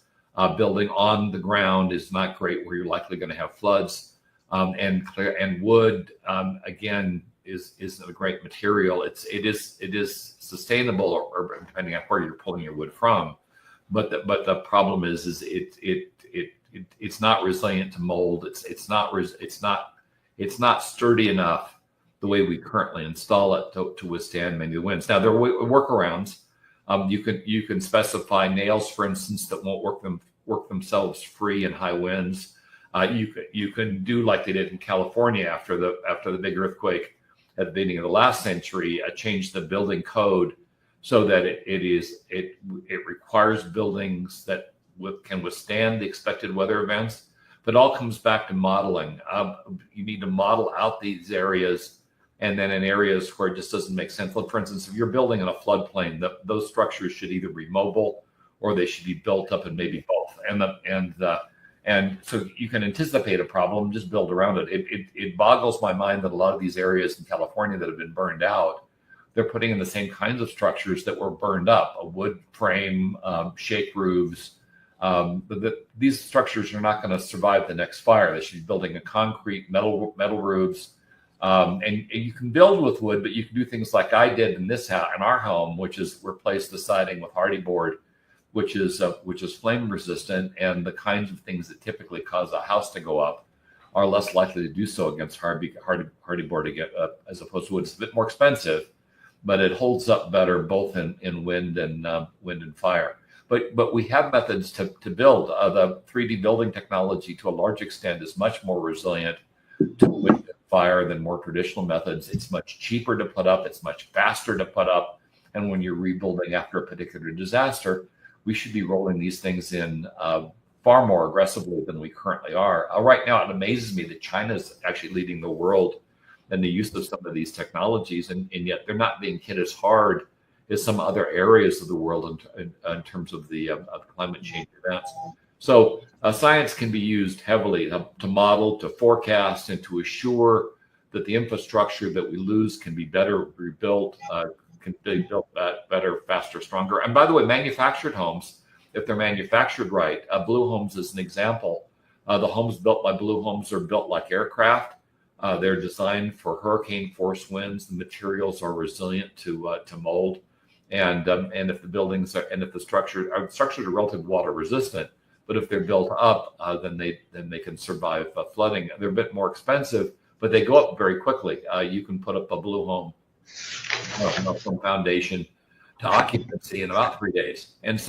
Building on the ground is not great where you're likely going to have floods. And wood again is a great material. It is sustainable, or depending on where you're pulling your wood from. But the problem is it's not resilient to mold. It's not sturdy enough the way we currently install it to withstand many of the winds. Now there are workarounds. You can specify nails, for instance, that won't work themselves free in high winds. You can do like they did in California after the big earthquake at the beginning of the last century, change the building code so that it requires buildings that can withstand the expected weather events. But it all comes back to modeling. You need to model out these areas, and then in areas where it just doesn't make sense. For instance, if you're building in a floodplain, those structures should either be mobile or they should be built up, and maybe both. And so you can anticipate a problem, just build around it. It boggles my mind that a lot of these areas in California that have been burned out, they're putting in the same kinds of structures that were burned up: a wood frame, shake roofs. These structures are not going to survive the next fire. They should be building a concrete metal roofs. And you can build with wood, but you can do things like I did in our home, which is replace the siding with hardy board, which is flame resistant, and the kinds of things that typically cause a house to go up are less likely to do so against hardy board as opposed to wood. It's a bit more expensive, but it holds up better both in wind and fire. But we have methods to build. The 3D building technology, to a large extent, is much more resilient to wind and fire than more traditional methods. It's much cheaper to put up. It's much faster to put up. And when you're rebuilding after a particular disaster, we should be rolling these things in far more aggressively than we currently are. Right now, it amazes me that China is actually leading the world in the use of some of these technologies, and yet they're not being hit as hard as some other areas of the world in terms of the climate change events. So science can be used heavily to model, to forecast, and to assure that the infrastructure that we lose can be better rebuilt, can be built better, faster, stronger. And by the way, manufactured homes, if they're manufactured right, Blue Homes is an example. The homes built by Blue Homes are built like aircraft. They're designed for hurricane force winds. The materials are resilient to mold, and if the buildings if the structures are relatively water resistant, but if they're built up, then they can survive flooding. They're a bit more expensive, but they go up very quickly. You can put up a Blue Home from foundation to occupancy in about 3 days, and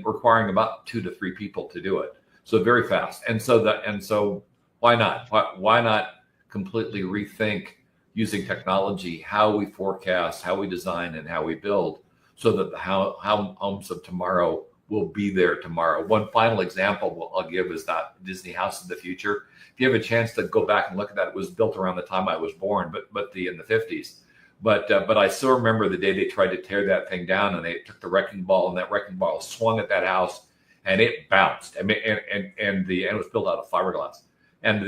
requiring about 2 to 3 people to do it. So very fast. And so why not? Why not completely rethink using technology how we forecast, how we design, and how we build, so that how homes of tomorrow will be there tomorrow. One final example I'll give is that Disney House of the Future. If you have a chance to go back and look at that, it was built around the time I was born, but in the 50s. But I still remember the day they tried to tear that thing down, and they took the wrecking ball, and that wrecking ball swung at that house, and it bounced. I mean, and it was built out of fiberglass. And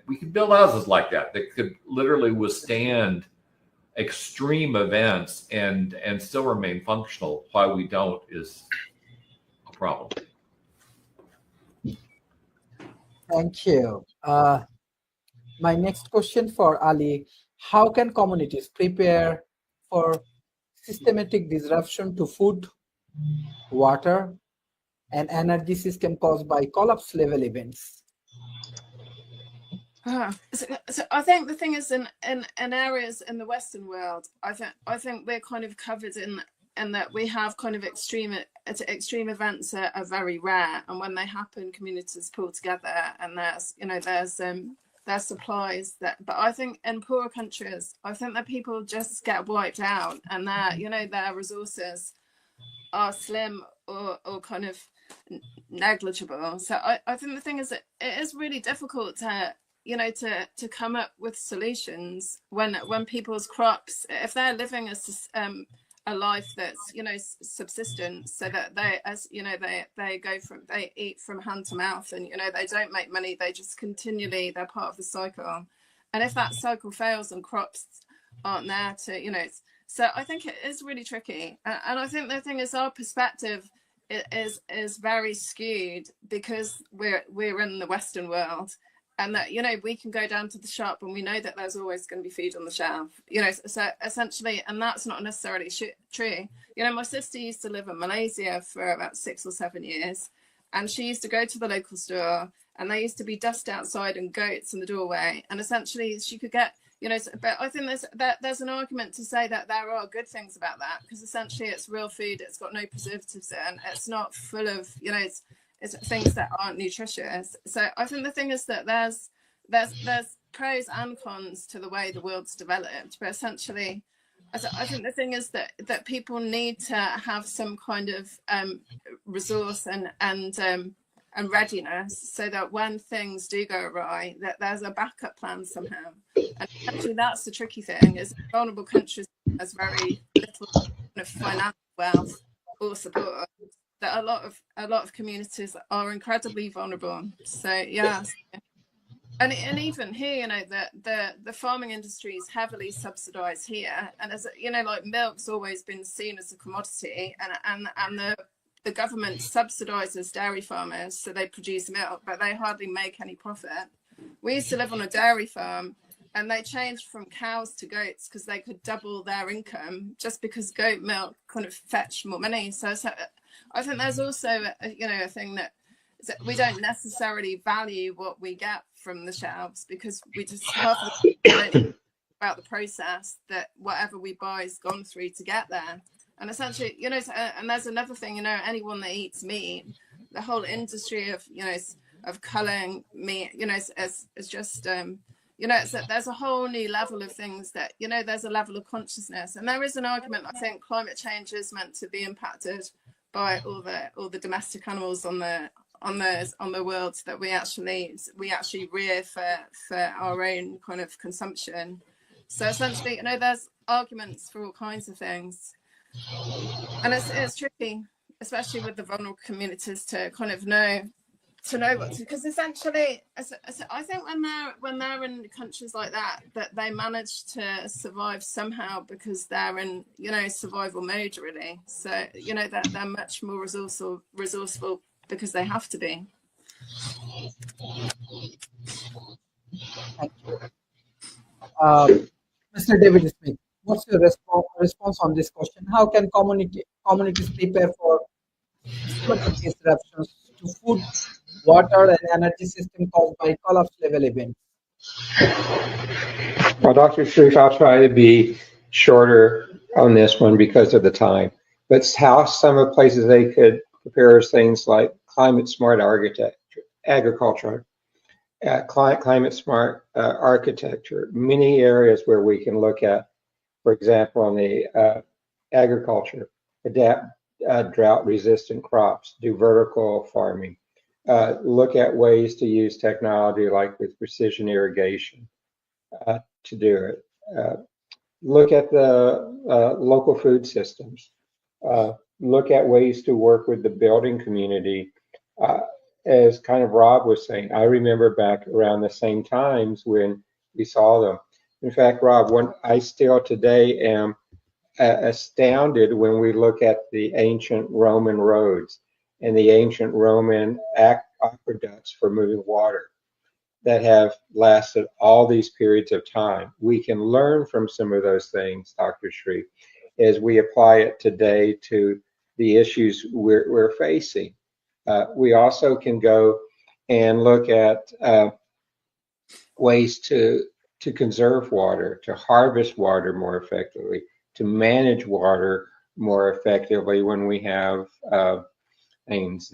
we could build houses like that could literally withstand extreme events and still remain functional. Why we don't is a problem. Thank you. My next question for Ali: how can communities prepare for systematic disruption to food, water, and energy system caused by collapse level events? So I think the thing is, in areas in the Western world, I think we're kind of covered in that we have kind of extreme events are very rare, and when they happen, communities pull together, and there's supplies that. But I think in poorer countries, I think that people just get wiped out, and their resources are slim or kind of negligible. So I think the thing is that it is really difficult to come up with solutions when people's crops, if they're living a life that's subsistence, so that they eat from hand to mouth, and they don't make money, they just continually, they're part of the cycle, and if that cycle fails and crops aren't there to so I think it is really tricky, and I think the thing is our perspective is very skewed because we're in the Western world. And that, we can go down to the shop and we know that there's always going to be food on the shelf, so essentially, and that's not necessarily true. My sister used to live in Malaysia for about 6 or 7 years, and she used to go to the local store, and there used to be dust outside and goats in the doorway. And essentially she could get, but I think there's an argument to say that there are good things about that, because essentially it's real food, it's got no preservatives in, it's not full of, it's things that aren't nutritious. So I think the thing is that there's pros and cons to the way the world's developed, but essentially I think the thing is that people need to have some kind of resource and readiness, so that when things do go awry, that there's a backup plan somehow. And actually that's the tricky thing, is vulnerable countries has very little kind of financial wealth or support, that a lot of communities are incredibly vulnerable. So yeah, and even here, the farming industry is heavily subsidized here, and as like milk's always been seen as a commodity, and the government subsidizes dairy farmers, so they produce milk, but they hardly make any profit. We used to live on a dairy farm, and they changed from cows to goats because they could double their income, just because goat milk kind of fetched more money. So I think there's also a thing that we don't necessarily value what we get from the shelves, because we just half about the process that whatever we buy has gone through to get there. And essentially, and there's another thing, anyone that eats meat, the whole industry of culling meat, is just there's a whole new level of things that there's a level of consciousness, and there is an argument. I think climate change is meant to be impacted by all the domestic animals on the world that we actually rear for our own kind of consumption. So essentially, there's arguments for all kinds of things, and it's tricky, especially with the vulnerable communities, to kind of know what to, because essentially, I think when they're in countries like that they manage to survive somehow, because they're in survival mode, really. So they're much more resourceful because they have to be. Thank you. Mr. David Smith, what's your response on this question? How can communities prepare for disruptions to food, water, and energy system caused by collapse level events? Well, Dr. Sharif, I'll try to be shorter on this one because of the time. But how some of the places they could prepare is things like climate smart agriculture, climate smart architecture, many areas where we can look at, for example, on the agriculture, adapt drought resistant crops, do vertical farming, look at ways to use technology like with precision irrigation to do it. Look at the local food systems. Look at ways to work with the building community. As kind of Rob was saying, I remember back around the same times when we saw them. In fact, Rob, I still today am astounded when we look at the ancient Roman roads and the ancient Roman aqueducts for moving water that have lasted all these periods of time. We can learn from some of those things, Dr. Sharif, as we apply it today to the issues we're facing. We also can go and look at ways to conserve water, to harvest water more effectively, to manage water more effectively when we have things.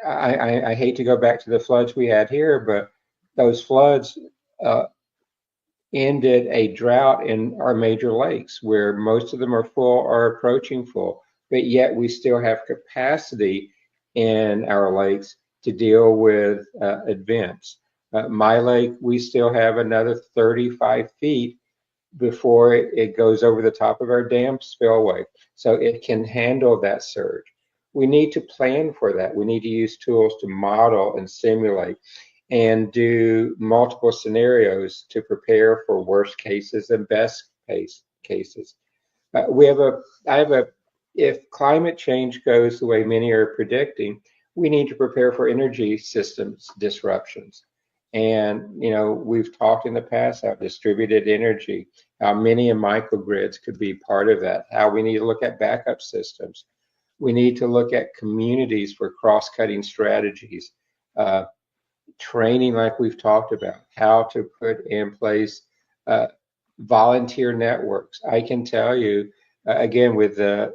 I hate to go back to the floods we had here, but those floods ended a drought in our major lakes where most of them are full or approaching full, but yet we still have capacity in our lakes to deal with events. My lake, we still have another 35 feet before it goes over the top of our dam spillway, so it can handle that surge. We need to plan for that. We need to use tools to model and simulate and do multiple scenarios to prepare for worst cases and best case cases. If climate change goes the way many are predicting, we need to prepare for energy systems disruptions. And, we've talked in the past how distributed energy, how mini and microgrids could be part of that, how we need to look at backup systems. We need to look at communities for cross-cutting strategies, training like we've talked about, how to put in place volunteer networks. I can tell you, again, with the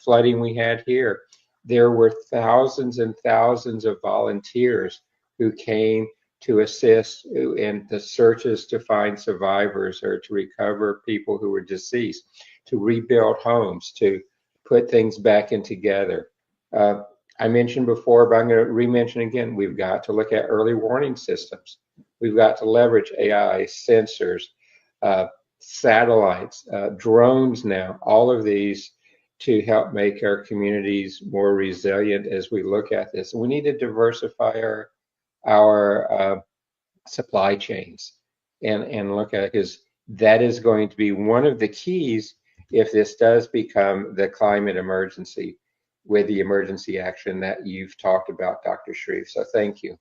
flooding we had here, there were thousands and thousands of volunteers who came to assist in the searches to find survivors or to recover people who were deceased, to rebuild homes, to put things back in together. I mentioned before, but I'm going to re-mention again, we've got to look at early warning systems. We've got to leverage AI, sensors, satellites, drones now, all of these to help make our communities more resilient as we look at this. And we need to diversify our supply chains and look at it, because that is going to be one of the keys if this does become the climate emergency, with the emergency action that you've talked about, Dr. Sharif. So thank you.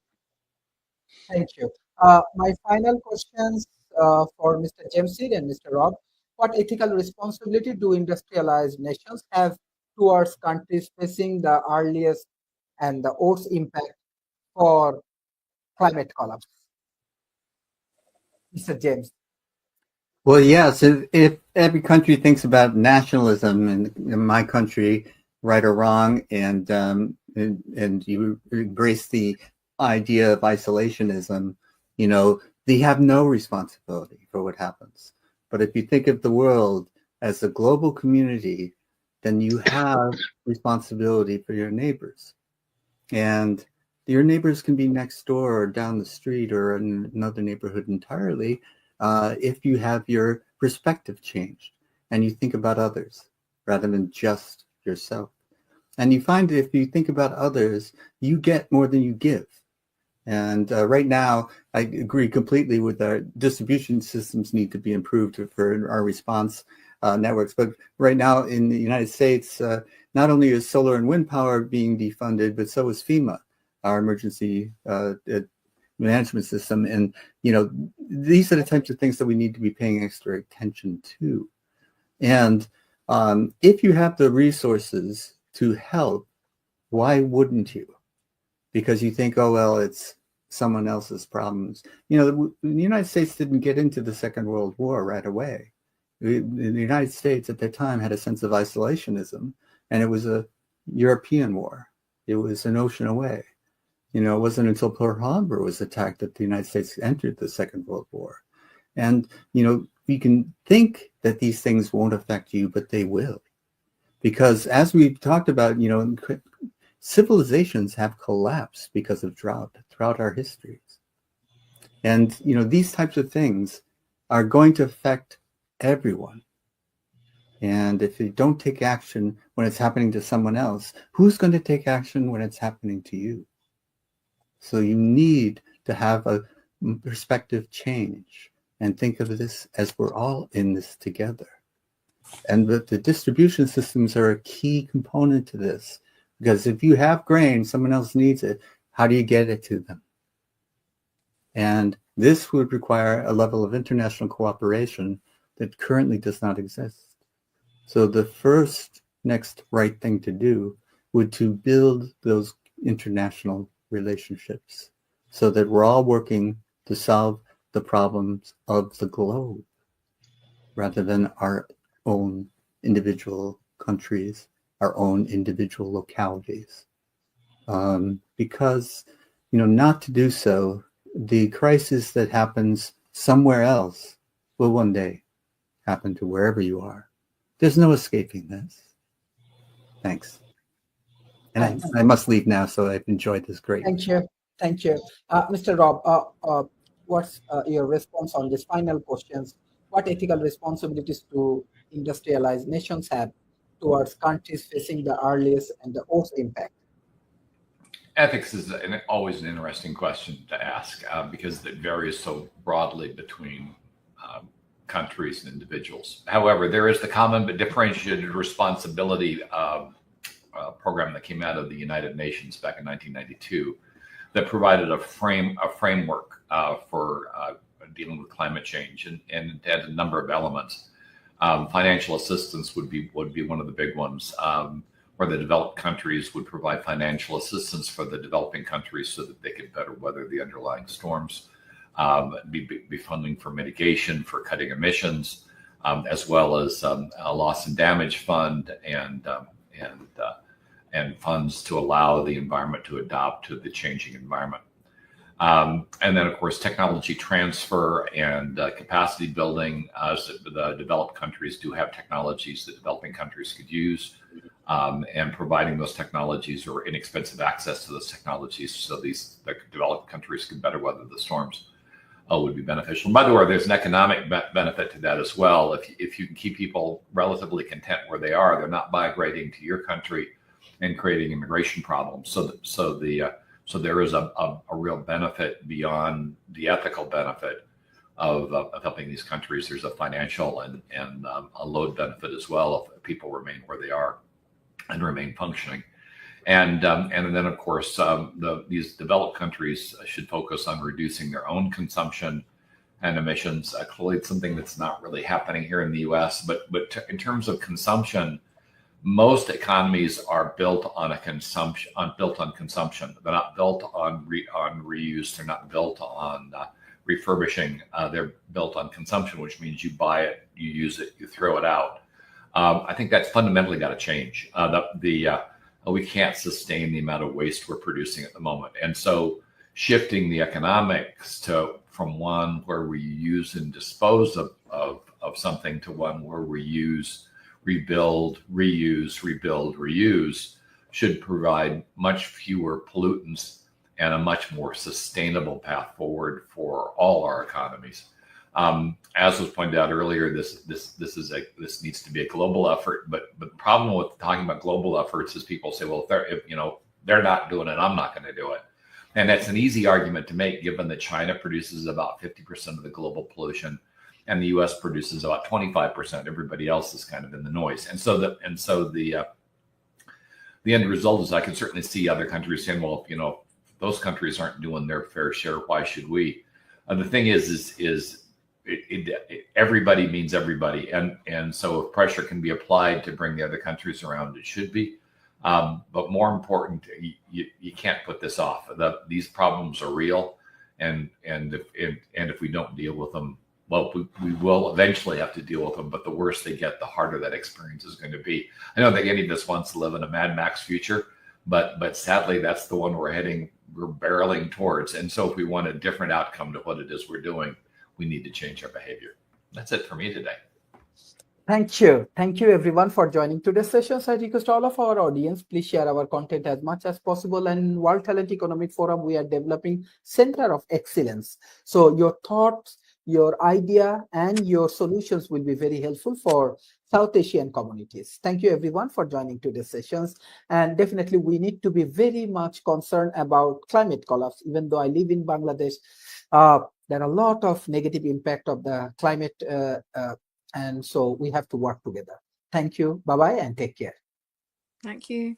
Thank you. My final questions for Mr. James Seed and Mr. Rob. What ethical responsibility do industrialized nations have towards countries facing the earliest and the worst impact for climate collapse? Mr. James. Well, yes, if every country thinks about nationalism in my country, right or wrong, and you embrace the idea of isolationism, they have no responsibility for what happens. But if you think of the world as a global community, then you have responsibility for your neighbors. And your neighbors can be next door or down the street or in another neighborhood entirely, if you have your perspective changed and you think about others rather than just yourself. And you find that if you think about others, you get more than you give. And right now, I agree completely with our distribution systems need to be improved for our response networks. But right now in the United States, not only is solar and wind power being defunded, but so is FEMA, our emergency management system. And, these are the types of things that we need to be paying extra attention to. And if you have the resources to help, why wouldn't you? Because you think, oh, well, it's someone else's problems. The United States didn't get into the Second World War right away. The United States at that time had a sense of isolationism, and it was a European war. It was an ocean away. It wasn't until Pearl Harbor was attacked that the United States entered the Second World War. And, we can think that these things won't affect you, but they will. Because as we've talked about, civilizations have collapsed because of drought throughout our histories. And, these types of things are going to affect everyone. And if you don't take action when it's happening to someone else, who's going to take action when it's happening to you? So you need to have a perspective change and think of this as we're all in this together. And the distribution systems are a key component to this, because if you have grain, someone else needs it. How do you get it to them? And this would require a level of international cooperation that currently does not exist. So the next right thing to do would to build those international relationships so that we're all working to solve the problems of the globe rather than our own individual countries, our own individual localities. Because, not to do so, the crisis that happens somewhere else will one day happen to wherever you are. There's no escaping this. Thanks. And I must leave now, so I've enjoyed this great. Thank you. Thank you. Mr. Rob, what's your response on these final questions? What ethical responsibilities do industrialized nations have towards countries facing the earliest and the worst impact? Ethics is always an interesting question to ask because it varies so broadly between countries and individuals. However, there is the common but differentiated responsibility program that came out of the United Nations back in 1992 that provided a framework for dealing with climate change, and it had a number of elements. Financial assistance would be one of the big ones, where the developed countries would provide financial assistance for the developing countries so that they could better weather the underlying storms. Be funding for mitigation, for cutting emissions, as well as a loss and damage fund and funds to allow the environment to adapt to the changing environment. And then, of course, technology transfer and capacity building. The developed countries do have technologies that developing countries could use, and providing those technologies or inexpensive access to those technologies so the developed countries can better weather the storms would be beneficial. And by the way, there's an economic benefit to that as well. If you can keep people relatively content where they are, they're not migrating to your country and creating immigration problems. So there is a real benefit beyond the ethical benefit of helping these countries. There's a financial and a load benefit as well if people remain where they are and remain functioning. And then, of course, these developed countries should focus on reducing their own consumption and emissions. Clearly, it's something that's not really happening here in the U.S. But in terms of consumption, most economies are built on consumption. They're not built on reuse. They're not built on refurbishing. They're built on consumption, which means you buy it, you use it, you throw it out. I think that's fundamentally got to change. We can't sustain the amount of waste we're producing at the moment, and so shifting the economics from one where we use and dispose of something to one where we use, rebuild, reuse should provide much fewer pollutants and a much more sustainable path forward for all our economies. As was pointed out earlier, this needs to be a global effort. But the problem with talking about global efforts is people say, well, if they're not doing it, I'm not going to do it. And that's an easy argument to make, given that China produces about 50% of the global pollution, and the U.S. produces about 25%. Everybody else is kind of in the noise. And so the end result is I can certainly see other countries saying, well, if those countries aren't doing their fair share, why should we? The thing is everybody means everybody, and so if pressure can be applied to bring the other countries around, it should be. But more important, you can't put this off. These problems are real, and if we don't deal with them, well, we will eventually have to deal with them. But the worse they get, the harder that experience is going to be. I don't think any of us wants to live in a Mad Max future, but sadly, that's the one we're barreling towards. And so, if we want a different outcome to what it is we're doing, we need to change our behavior. That's it for me today. Thank you. Thank you, everyone, for joining today's session. I request all of our audience, please share our content as much as possible. And World Talent Economic Forum, we are developing Center of Excellence. So your thoughts, your idea, and your solutions will be very helpful for South Asian communities. Thank you, everyone, for joining today's sessions. And definitely, we need to be very much concerned about climate collapse. Even though I live in Bangladesh, there are a lot of negative impact of the climate, and so we have to work together. Thank you. Bye-bye, and take care. Thank you.